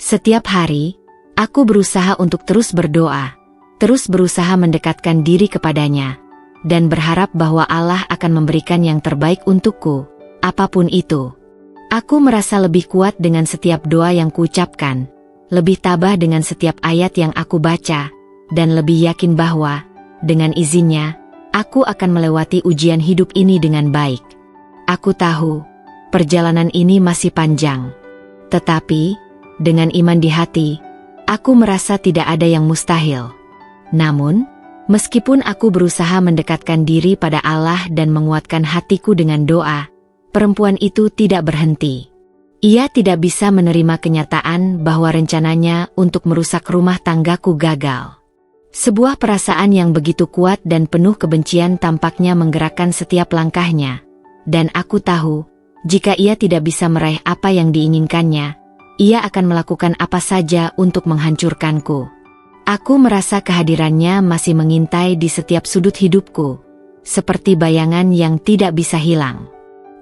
[SPEAKER 1] Setiap hari, aku berusaha untuk terus berdoa, terus berusaha mendekatkan diri kepadanya, dan berharap bahwa Allah akan memberikan yang terbaik untukku, apapun itu. Aku merasa lebih kuat dengan setiap doa yang kuucapkan, lebih tabah dengan setiap ayat yang aku baca, dan lebih yakin bahwa, dengan izinnya, aku akan melewati ujian hidup ini dengan baik. Aku tahu, perjalanan ini masih panjang. Tetapi, dengan iman di hati, aku merasa tidak ada yang mustahil. Namun, meskipun aku berusaha mendekatkan diri pada Allah dan menguatkan hatiku dengan doa, perempuan itu tidak berhenti. Ia tidak bisa menerima kenyataan bahwa rencananya untuk merusak rumah tanggaku gagal. Sebuah perasaan yang begitu kuat dan penuh kebencian tampaknya menggerakkan setiap langkahnya, dan aku tahu, jika ia tidak bisa meraih apa yang diinginkannya, ia akan melakukan apa saja untuk menghancurkanku. Aku merasa kehadirannya masih mengintai di setiap sudut hidupku, seperti bayangan yang tidak bisa hilang.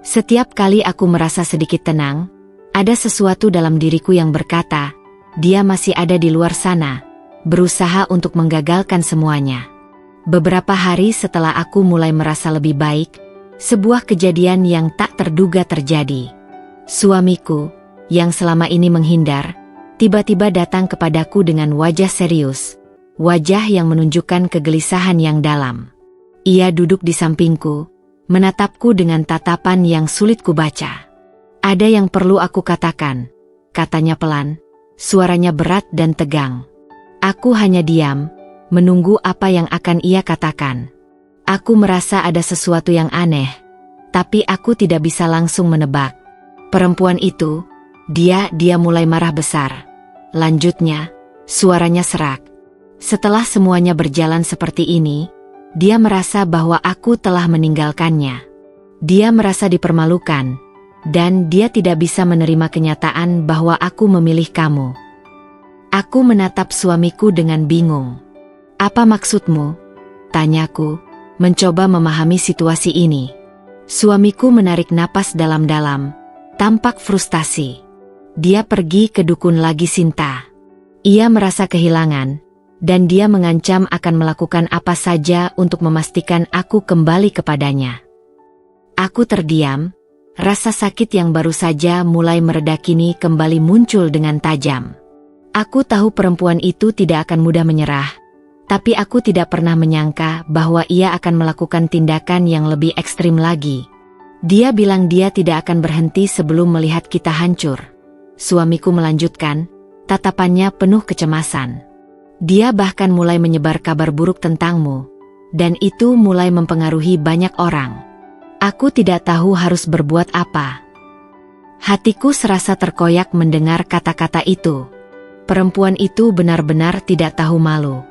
[SPEAKER 1] Setiap kali aku merasa sedikit tenang, ada sesuatu dalam diriku yang berkata, dia masih ada di luar sana, berusaha untuk menggagalkan semuanya. Beberapa hari setelah aku mulai merasa lebih baik, sebuah kejadian yang tak terduga terjadi. Suamiku, yang selama ini menghindar, tiba-tiba datang kepadaku dengan wajah serius, wajah yang menunjukkan kegelisahan yang dalam. Ia duduk di sampingku, menatapku dengan tatapan yang sulit kubaca. Ada yang perlu aku katakan, katanya pelan, suaranya berat dan tegang. Aku hanya diam, menunggu apa yang akan ia katakan. Aku merasa ada sesuatu yang aneh, tapi aku tidak bisa langsung menebak. Perempuan itu, dia mulai marah besar. Lanjutnya, suaranya serak. Setelah semuanya berjalan seperti ini, dia merasa bahwa aku telah meninggalkannya. Dia merasa dipermalukan, dan dia tidak bisa menerima kenyataan bahwa aku memilih kamu. Aku menatap suamiku dengan bingung. Apa maksudmu? Tanyaku, mencoba memahami situasi ini. Suamiku menarik napas dalam-dalam, tampak frustasi. Dia pergi ke dukun lagi Sinta. Ia merasa kehilangan, dan dia mengancam akan melakukan apa saja untuk memastikan aku kembali kepadanya. Aku terdiam, rasa sakit yang baru saja mulai mereda kini kembali muncul dengan tajam. Aku tahu perempuan itu tidak akan mudah menyerah, tapi aku tidak pernah menyangka bahwa ia akan melakukan tindakan yang lebih ekstrim lagi. Dia bilang dia tidak akan berhenti sebelum melihat kita hancur. Suamiku melanjutkan, tatapannya penuh kecemasan. Dia bahkan mulai menyebar kabar buruk tentangmu, dan itu mulai mempengaruhi banyak orang. Aku tidak tahu harus berbuat apa. Hatiku serasa terkoyak mendengar kata-kata itu. Perempuan itu benar-benar tidak tahu malu.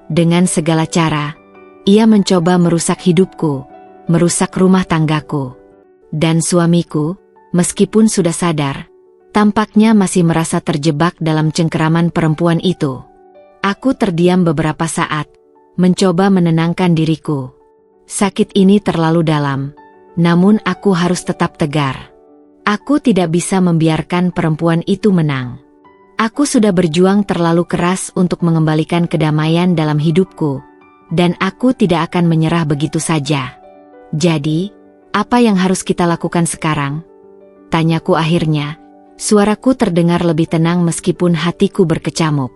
[SPEAKER 1] Dengan segala cara, ia mencoba merusak hidupku, merusak rumah tanggaku. Dan suamiku, meskipun sudah sadar, tampaknya masih merasa terjebak dalam cengkeraman perempuan itu. Aku terdiam beberapa saat, mencoba menenangkan diriku. Sakit ini terlalu dalam, namun aku harus tetap tegar. Aku tidak bisa membiarkan perempuan itu menang. Aku sudah berjuang terlalu keras untuk mengembalikan kedamaian dalam hidupku, dan aku tidak akan menyerah begitu saja. Jadi, apa yang harus kita lakukan sekarang? Tanyaku akhirnya. Suaraku terdengar lebih tenang meskipun hatiku berkecamuk.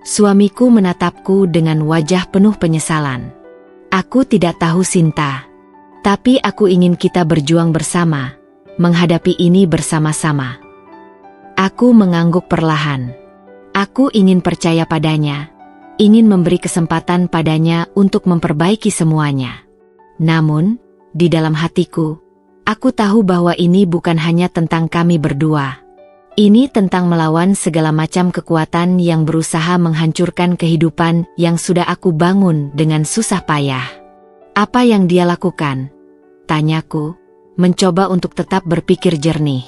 [SPEAKER 1] Suamiku menatapku dengan wajah penuh penyesalan. Aku tidak tahu Sinta, tapi aku ingin kita berjuang bersama, menghadapi ini bersama-sama. Aku mengangguk perlahan. Aku ingin percaya padanya, ingin memberi kesempatan padanya untuk memperbaiki semuanya. Namun, di dalam hatiku, aku tahu bahwa ini bukan hanya tentang kami berdua. Ini tentang melawan segala macam kekuatan yang berusaha menghancurkan kehidupan yang sudah aku bangun dengan susah payah. Apa yang dia lakukan? Tanyaku, mencoba untuk tetap berpikir jernih.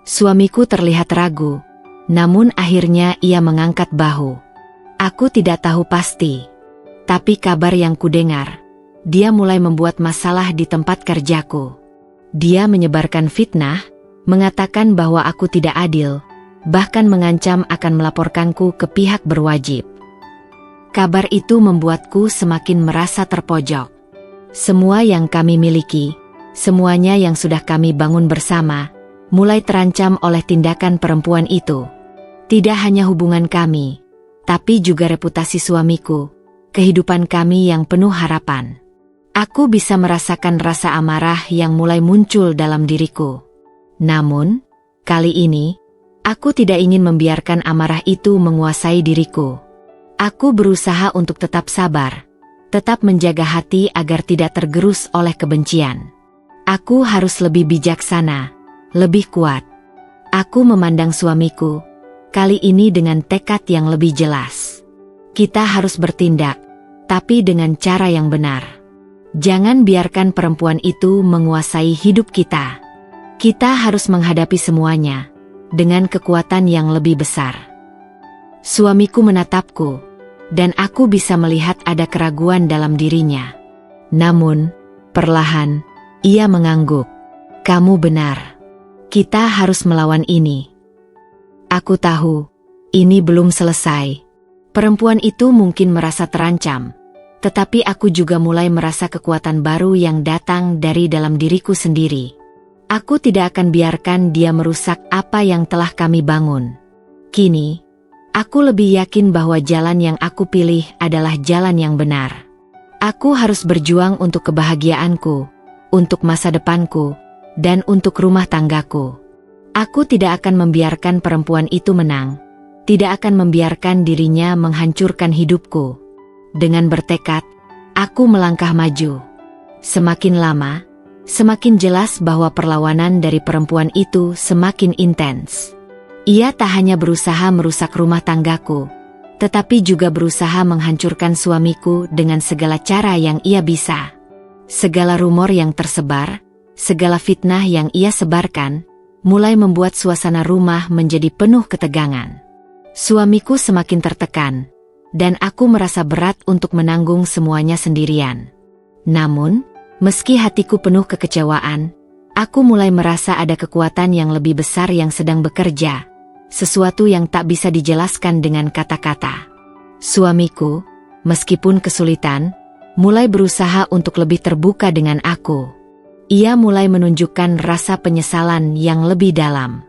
[SPEAKER 1] Suamiku terlihat ragu, namun akhirnya ia mengangkat bahu. Aku tidak tahu pasti, tapi kabar yang kudengar, dia mulai membuat masalah di tempat kerjaku. Dia menyebarkan fitnah, mengatakan bahwa aku tidak adil, bahkan mengancam akan melaporkanku ke pihak berwajib. Kabar itu membuatku semakin merasa terpojok. Semua yang kami miliki, semuanya yang sudah kami bangun bersama, mulai terancam oleh tindakan perempuan itu. Tidak hanya hubungan kami, tapi juga reputasi suamiku, kehidupan kami yang penuh harapan. Aku bisa merasakan rasa amarah yang mulai muncul dalam diriku. Namun, kali ini, aku tidak ingin membiarkan amarah itu menguasai diriku. Aku berusaha untuk tetap sabar, tetap menjaga hati agar tidak tergerus oleh kebencian. Aku harus lebih bijaksana, lebih kuat. Aku memandang suamiku, kali ini dengan tekad yang lebih jelas. Kita harus bertindak, tapi dengan cara yang benar. Jangan biarkan perempuan itu menguasai hidup kita. Kita harus menghadapi semuanya dengan kekuatan yang lebih besar. Suamiku menatapku, dan aku bisa melihat ada keraguan dalam dirinya. Namun, perlahan, ia mengangguk. Kamu benar. Kita harus melawan ini. Aku tahu, ini belum selesai. Perempuan itu mungkin merasa terancam, tetapi aku juga mulai merasa kekuatan baru yang datang dari dalam diriku sendiri. Aku tidak akan biarkan dia merusak apa yang telah kami bangun. Kini, aku lebih yakin bahwa jalan yang aku pilih adalah jalan yang benar. Aku harus berjuang untuk kebahagiaanku, untuk masa depanku, dan untuk rumah tanggaku. Aku tidak akan membiarkan perempuan itu menang, tidak akan membiarkan dirinya menghancurkan hidupku. Dengan bertekad, aku melangkah maju. Semakin lama, semakin jelas bahwa perlawanan dari perempuan itu semakin intens. Ia tak hanya berusaha merusak rumah tanggaku, tetapi juga berusaha menghancurkan suamiku dengan segala cara yang ia bisa. Segala rumor yang tersebar, segala fitnah yang ia sebarkan, mulai membuat suasana rumah menjadi penuh ketegangan. Suamiku semakin tertekan, dan aku merasa berat untuk menanggung semuanya sendirian. Namun, meski hatiku penuh kekecewaan, aku mulai merasa ada kekuatan yang lebih besar yang sedang bekerja, sesuatu yang tak bisa dijelaskan dengan kata-kata. Suamiku, meskipun kesulitan, mulai berusaha untuk lebih terbuka dengan aku. Ia mulai menunjukkan rasa penyesalan yang lebih dalam.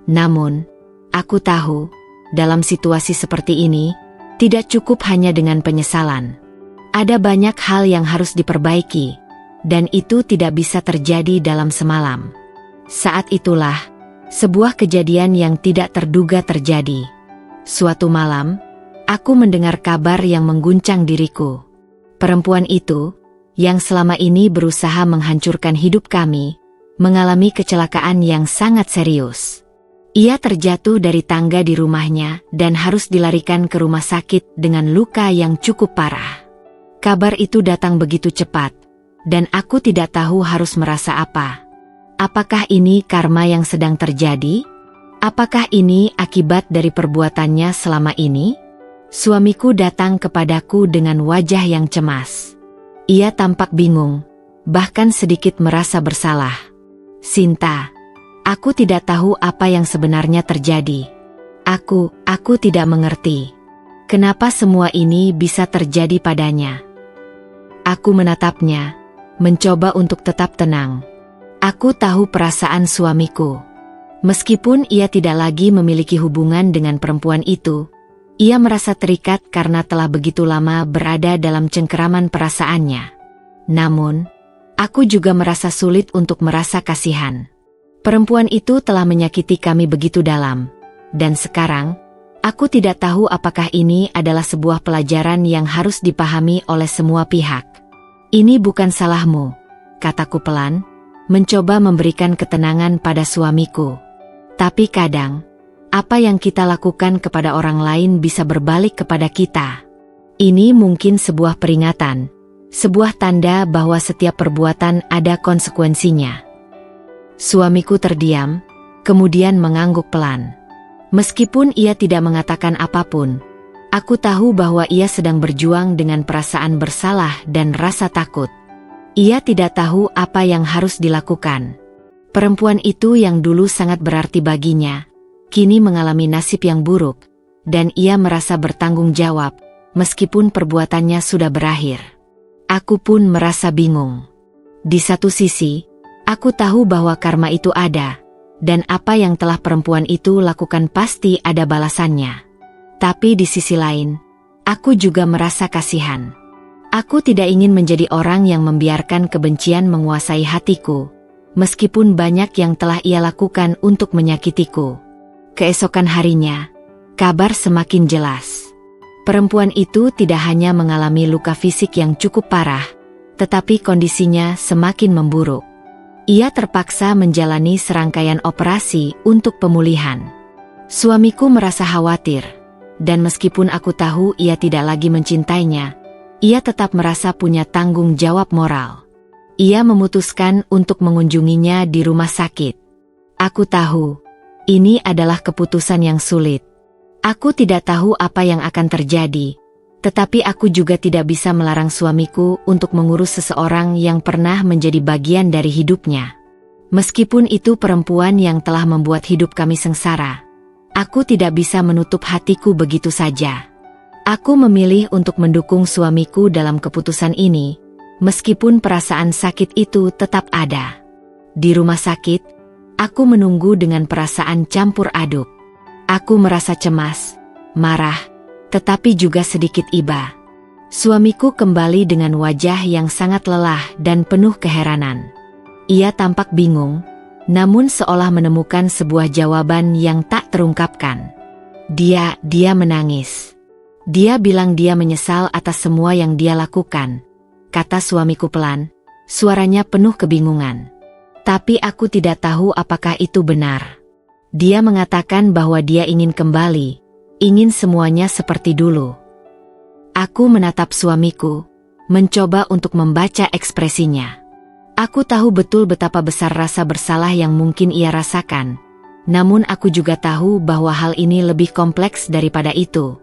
[SPEAKER 1] Namun, aku tahu, dalam situasi seperti ini, tidak cukup hanya dengan penyesalan. Ada banyak hal yang harus diperbaiki, dan itu tidak bisa terjadi dalam semalam. Saat itulah, sebuah kejadian yang tidak terduga terjadi. Suatu malam, aku mendengar kabar yang mengguncang diriku. Perempuan itu, yang selama ini berusaha menghancurkan hidup kami, mengalami kecelakaan yang sangat serius. Ia terjatuh dari tangga di rumahnya dan harus dilarikan ke rumah sakit dengan luka yang cukup parah. Kabar itu datang begitu cepat, dan aku tidak tahu harus merasa apa. Apakah ini karma yang sedang terjadi? Apakah ini akibat dari perbuatannya selama ini? Suamiku datang kepadaku dengan wajah yang cemas. Ia tampak bingung, bahkan sedikit merasa bersalah. Sinta, aku tidak tahu apa yang sebenarnya terjadi. Aku tidak mengerti. Kenapa semua ini bisa terjadi padanya? Aku menatapnya, mencoba untuk tetap tenang. Aku tahu perasaan suamiku. Meskipun ia tidak lagi memiliki hubungan dengan perempuan itu, ia merasa terikat karena telah begitu lama berada dalam cengkeraman perasaannya. Namun, aku juga merasa sulit untuk merasa kasihan. Perempuan itu telah menyakiti kami begitu dalam, dan sekarang, Aku tidak tahu apakah ini adalah sebuah pelajaran yang harus dipahami oleh semua pihak. Ini bukan salahmu, kataku pelan, mencoba memberikan ketenangan pada suamiku. Tapi kadang, apa yang kita lakukan kepada orang lain bisa berbalik kepada kita. Ini mungkin sebuah peringatan, sebuah tanda bahwa setiap perbuatan ada konsekuensinya. Suamiku terdiam, kemudian mengangguk pelan. Meskipun ia tidak mengatakan apapun, aku tahu bahwa ia sedang berjuang dengan perasaan bersalah dan rasa takut. Ia tidak tahu apa yang harus dilakukan. Perempuan itu yang dulu sangat berarti baginya, kini mengalami nasib yang buruk, dan ia merasa bertanggung jawab, meskipun perbuatannya sudah berakhir. Aku pun merasa bingung. Di satu sisi, aku tahu bahwa karma itu ada, dan apa yang telah perempuan itu lakukan pasti ada balasannya. Tapi di sisi lain, aku juga merasa kasihan. Aku tidak ingin menjadi orang yang membiarkan kebencian menguasai hatiku, meskipun banyak yang telah ia lakukan untuk menyakitiku. Keesokan harinya, kabar semakin jelas. Perempuan itu tidak hanya mengalami luka fisik yang cukup parah, tetapi kondisinya semakin memburuk. Ia terpaksa menjalani serangkaian operasi untuk pemulihan. Suamiku merasa khawatir, dan meskipun aku tahu ia tidak lagi mencintainya, ia tetap merasa punya tanggung jawab moral. Ia memutuskan untuk mengunjunginya di rumah sakit. Aku tahu, ini adalah keputusan yang sulit. Aku tidak tahu apa yang akan terjadi, tetapi aku juga tidak bisa melarang suamiku untuk mengurus seseorang yang pernah menjadi bagian dari hidupnya. Meskipun itu perempuan yang telah membuat hidup kami sengsara, aku tidak bisa menutup hatiku begitu saja. Aku memilih untuk mendukung suamiku dalam keputusan ini, meskipun perasaan sakit itu tetap ada. Di rumah sakit, aku menunggu dengan perasaan campur aduk. Aku merasa cemas, marah, tetapi juga sedikit iba. Suamiku kembali dengan wajah yang sangat lelah dan penuh keheranan. Ia tampak bingung, namun seolah menemukan sebuah jawaban yang tak terungkapkan. Dia menangis. Dia bilang dia menyesal atas semua yang dia lakukan, kata suamiku pelan, suaranya penuh kebingungan. Tapi aku tidak tahu apakah itu benar. Dia mengatakan bahwa dia ingin kembali, ingin semuanya seperti dulu. Aku menatap suamiku, mencoba untuk membaca ekspresinya. Aku tahu betul betapa besar rasa bersalah yang mungkin ia rasakan, namun aku juga tahu bahwa hal ini lebih kompleks daripada itu.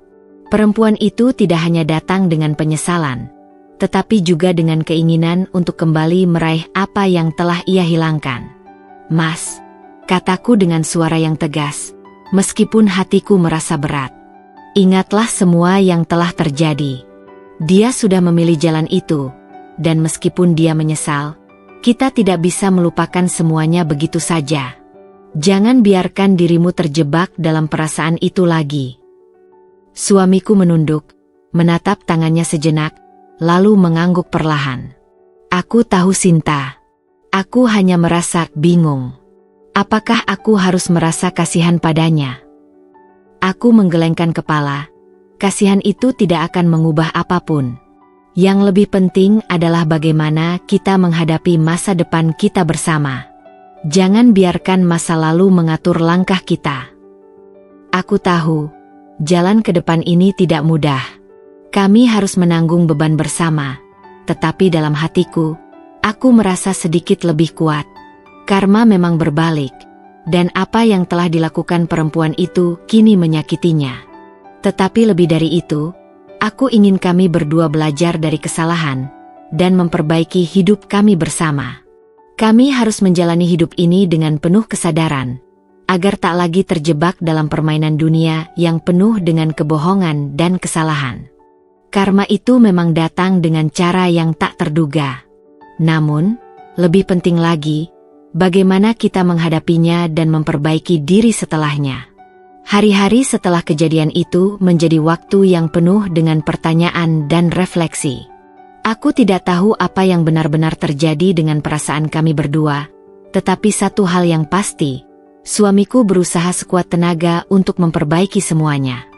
[SPEAKER 1] Perempuan itu tidak hanya datang dengan penyesalan, tetapi juga dengan keinginan untuk kembali meraih apa yang telah ia hilangkan. Mas, kataku dengan suara yang tegas, meskipun hatiku merasa berat. Ingatlah semua yang telah terjadi. Dia sudah memilih jalan itu, dan meskipun dia menyesal, kita tidak bisa melupakan semuanya begitu saja. Jangan biarkan dirimu terjebak dalam perasaan itu lagi. Suamiku menunduk, menatap tangannya sejenak, lalu mengangguk perlahan. Aku tahu Sinta. Aku hanya merasa bingung. Apakah aku harus merasa kasihan padanya? Aku menggelengkan kepala. Kasihan itu tidak akan mengubah apapun. Yang lebih penting adalah bagaimana kita menghadapi masa depan kita bersama. Jangan biarkan masa lalu mengatur langkah kita. Aku tahu, jalan ke depan ini tidak mudah. Kami harus menanggung beban bersama. Tetapi dalam hatiku, aku merasa sedikit lebih kuat. Karma memang berbalik. Dan apa yang telah dilakukan perempuan itu kini menyakitinya. Tetapi lebih dari itu, aku ingin kami berdua belajar dari kesalahan dan memperbaiki hidup kami bersama. Kami harus menjalani hidup ini dengan penuh kesadaran, agar tak lagi terjebak dalam permainan dunia yang penuh dengan kebohongan dan kesalahan. Karma itu memang datang dengan cara yang tak terduga. Namun, lebih penting lagi, bagaimana kita menghadapinya dan memperbaiki diri setelahnya. Hari-hari setelah kejadian itu menjadi waktu yang penuh dengan pertanyaan dan refleksi. Aku tidak tahu apa yang benar-benar terjadi dengan perasaan kami berdua, tetapi satu hal yang pasti, suamiku berusaha sekuat tenaga untuk memperbaiki semuanya.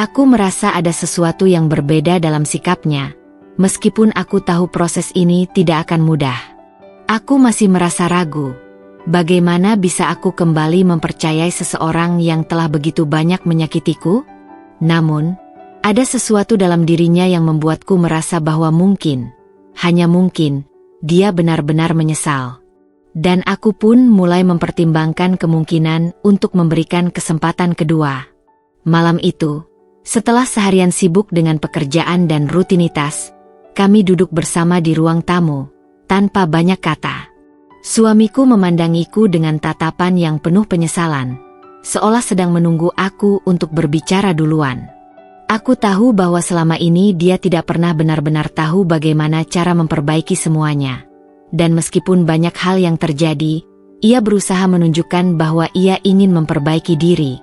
[SPEAKER 1] Aku merasa ada sesuatu yang berbeda dalam sikapnya, meskipun aku tahu proses ini tidak akan mudah. Aku masih merasa ragu. Bagaimana bisa aku kembali mempercayai seseorang yang telah begitu banyak menyakitiku? Namun, ada sesuatu dalam dirinya yang membuatku merasa bahwa mungkin, hanya mungkin, dia benar-benar menyesal. Dan aku pun mulai mempertimbangkan kemungkinan untuk memberikan kesempatan kedua. Malam itu, setelah seharian sibuk dengan pekerjaan dan rutinitas, kami duduk bersama di ruang tamu, tanpa banyak kata. Suamiku memandangiku dengan tatapan yang penuh penyesalan, seolah sedang menunggu aku untuk berbicara duluan. Aku tahu bahwa selama ini dia tidak pernah benar-benar tahu bagaimana cara memperbaiki semuanya. Dan meskipun banyak hal yang terjadi, ia berusaha menunjukkan bahwa ia ingin memperbaiki diri.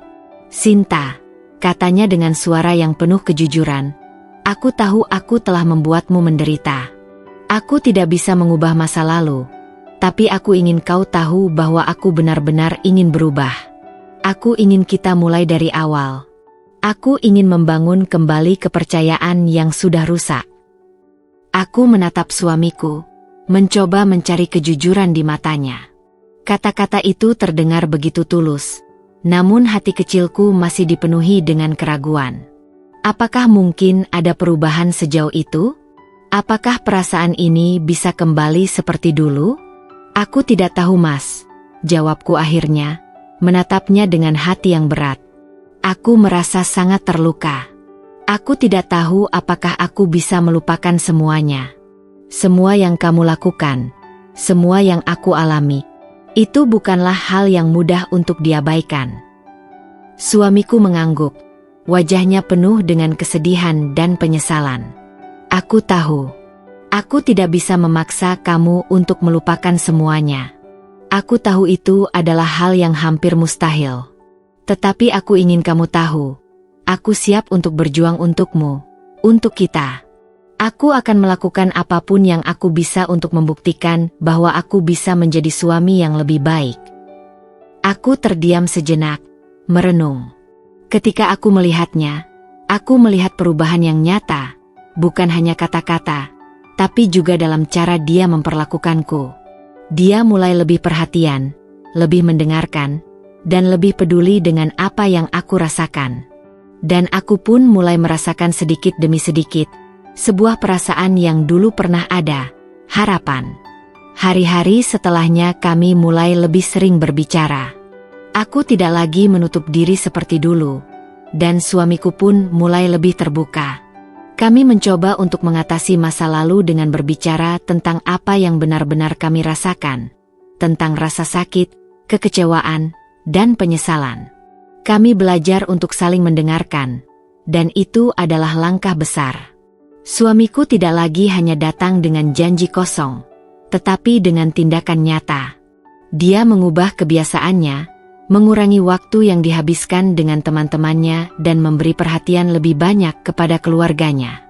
[SPEAKER 1] "Sinta," katanya dengan suara yang penuh kejujuran, "aku tahu aku telah membuatmu menderita. Aku tidak bisa mengubah masa lalu, tapi aku ingin kau tahu bahwa aku benar-benar ingin berubah. Aku ingin kita mulai dari awal. Aku ingin membangun kembali kepercayaan yang sudah rusak." Aku menatap suamiku, mencoba mencari kejujuran di matanya. Kata-kata itu terdengar begitu tulus, namun hati kecilku masih dipenuhi dengan keraguan. Apakah mungkin ada perubahan sejauh itu? Apakah perasaan ini bisa kembali seperti dulu? "Aku tidak tahu, Mas," jawabku akhirnya, menatapnya dengan hati yang berat. Aku merasa sangat terluka. Aku tidak tahu apakah aku bisa melupakan semuanya. Semua yang kamu lakukan, semua yang aku alami, itu bukanlah hal yang mudah untuk diabaikan. Suamiku mengangguk, wajahnya penuh dengan kesedihan dan penyesalan. "Aku tahu. Aku tidak bisa memaksa kamu untuk melupakan semuanya. Aku tahu itu adalah hal yang hampir mustahil. Tetapi aku ingin kamu tahu, aku siap untuk berjuang untukmu, untuk kita. Aku akan melakukan apapun yang aku bisa untuk membuktikan bahwa aku bisa menjadi suami yang lebih baik." Aku terdiam sejenak, merenung. Ketika aku melihatnya, aku melihat perubahan yang nyata, bukan hanya kata-kata, tapi juga dalam cara dia memperlakukanku. Dia mulai lebih perhatian, lebih mendengarkan, dan lebih peduli dengan apa yang aku rasakan. Dan aku pun mulai merasakan sedikit demi sedikit, sebuah perasaan yang dulu pernah ada, harapan. Hari-hari setelahnya kami mulai lebih sering berbicara. Aku tidak lagi menutup diri seperti dulu, dan suamiku pun mulai lebih terbuka. Kami mencoba untuk mengatasi masa lalu dengan berbicara tentang apa yang benar-benar kami rasakan, tentang rasa sakit, kekecewaan, dan penyesalan. Kami belajar untuk saling mendengarkan, dan itu adalah langkah besar. Suamiku tidak lagi hanya datang dengan janji kosong, tetapi dengan tindakan nyata. Dia mengubah kebiasaannya, mengurangi waktu yang dihabiskan dengan teman-temannya dan memberi perhatian lebih banyak kepada keluarganya.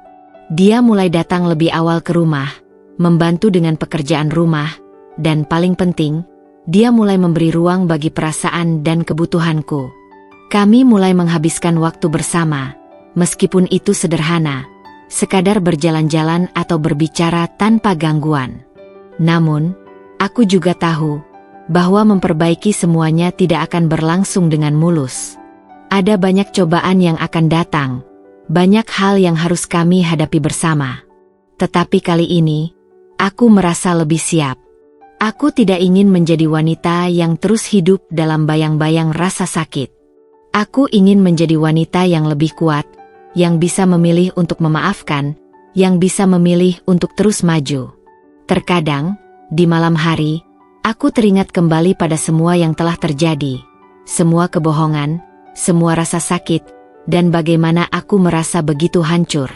[SPEAKER 1] Dia mulai datang lebih awal ke rumah, membantu dengan pekerjaan rumah, dan paling penting, dia mulai memberi ruang bagi perasaan dan kebutuhanku. Kami mulai menghabiskan waktu bersama, meskipun itu sederhana, sekadar berjalan-jalan atau berbicara tanpa gangguan. Namun, aku juga tahu bahwa memperbaiki semuanya tidak akan berlangsung dengan mulus. Ada banyak cobaan yang akan datang, banyak hal yang harus kami hadapi bersama. Tetapi kali ini, aku merasa lebih siap. Aku tidak ingin menjadi wanita yang terus hidup dalam bayang-bayang rasa sakit. Aku ingin menjadi wanita yang lebih kuat, yang bisa memilih untuk memaafkan, yang bisa memilih untuk terus maju. Terkadang, di malam hari, aku teringat kembali pada semua yang telah terjadi, semua kebohongan, semua rasa sakit, dan bagaimana aku merasa begitu hancur.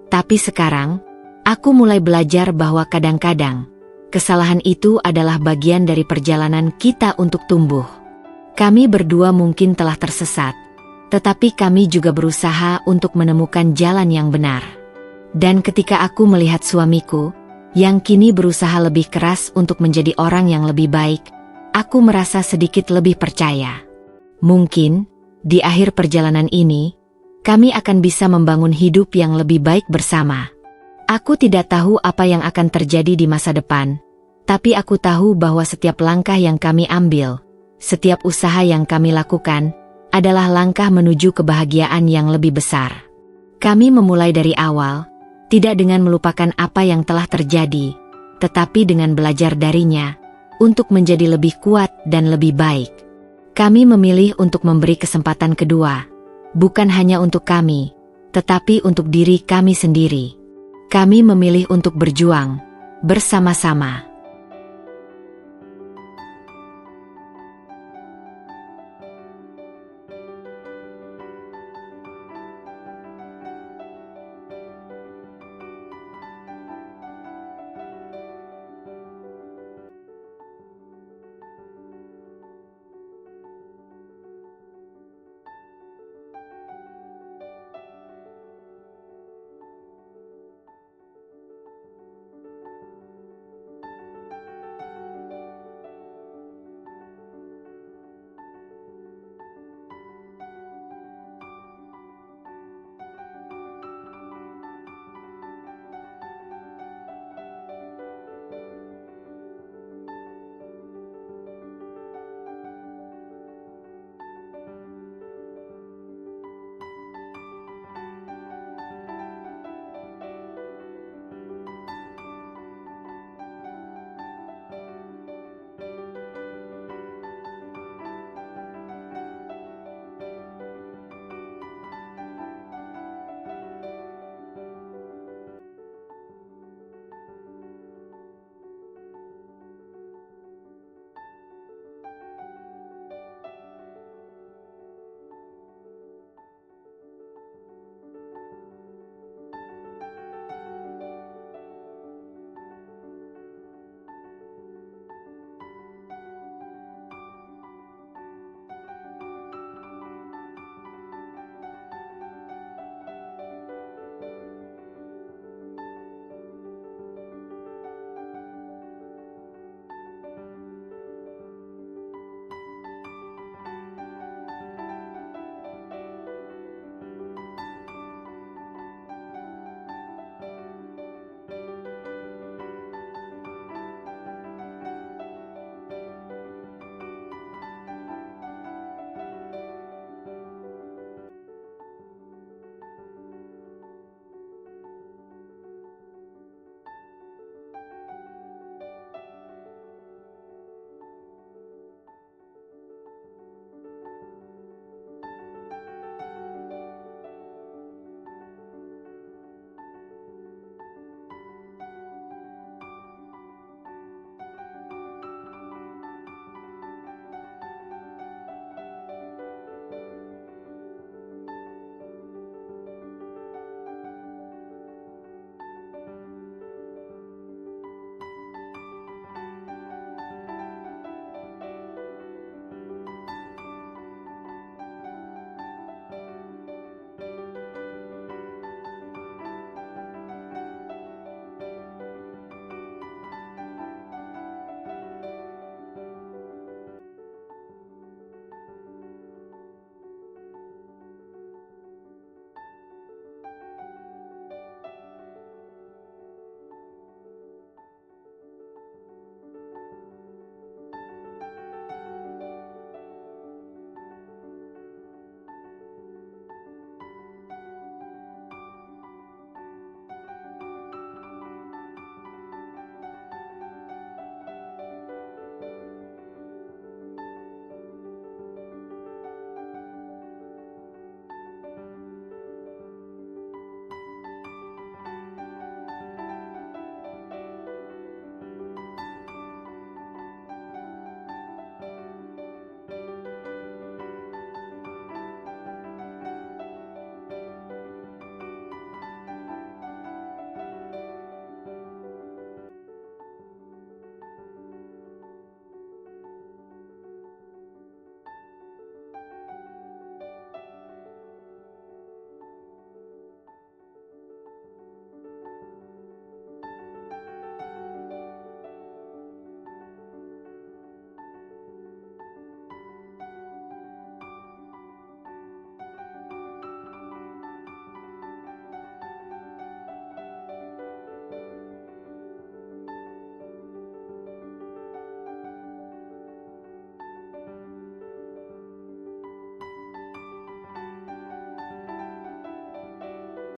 [SPEAKER 1] Tapi sekarang, aku mulai belajar bahwa kadang-kadang, kesalahan itu adalah bagian dari perjalanan kita untuk tumbuh. Kami berdua mungkin telah tersesat, tetapi kami juga berusaha untuk menemukan jalan yang benar. Dan ketika aku melihat suamiku, yang kini berusaha lebih keras untuk menjadi orang yang lebih baik, aku merasa sedikit lebih percaya. Mungkin, di akhir perjalanan ini, Kami akan bisa membangun hidup yang lebih baik bersama. Aku tidak tahu apa yang akan terjadi di masa depan, tapi aku tahu bahwa setiap langkah yang kami ambil, setiap usaha yang kami lakukan, adalah langkah menuju kebahagiaan yang lebih besar. Kami memulai dari awal, tidak dengan melupakan apa yang telah terjadi, tetapi dengan belajar darinya, untuk menjadi lebih kuat dan lebih baik. Kami memilih untuk memberi kesempatan kedua, bukan hanya untuk kami, tetapi untuk diri kami sendiri. Kami memilih untuk berjuang bersama-sama.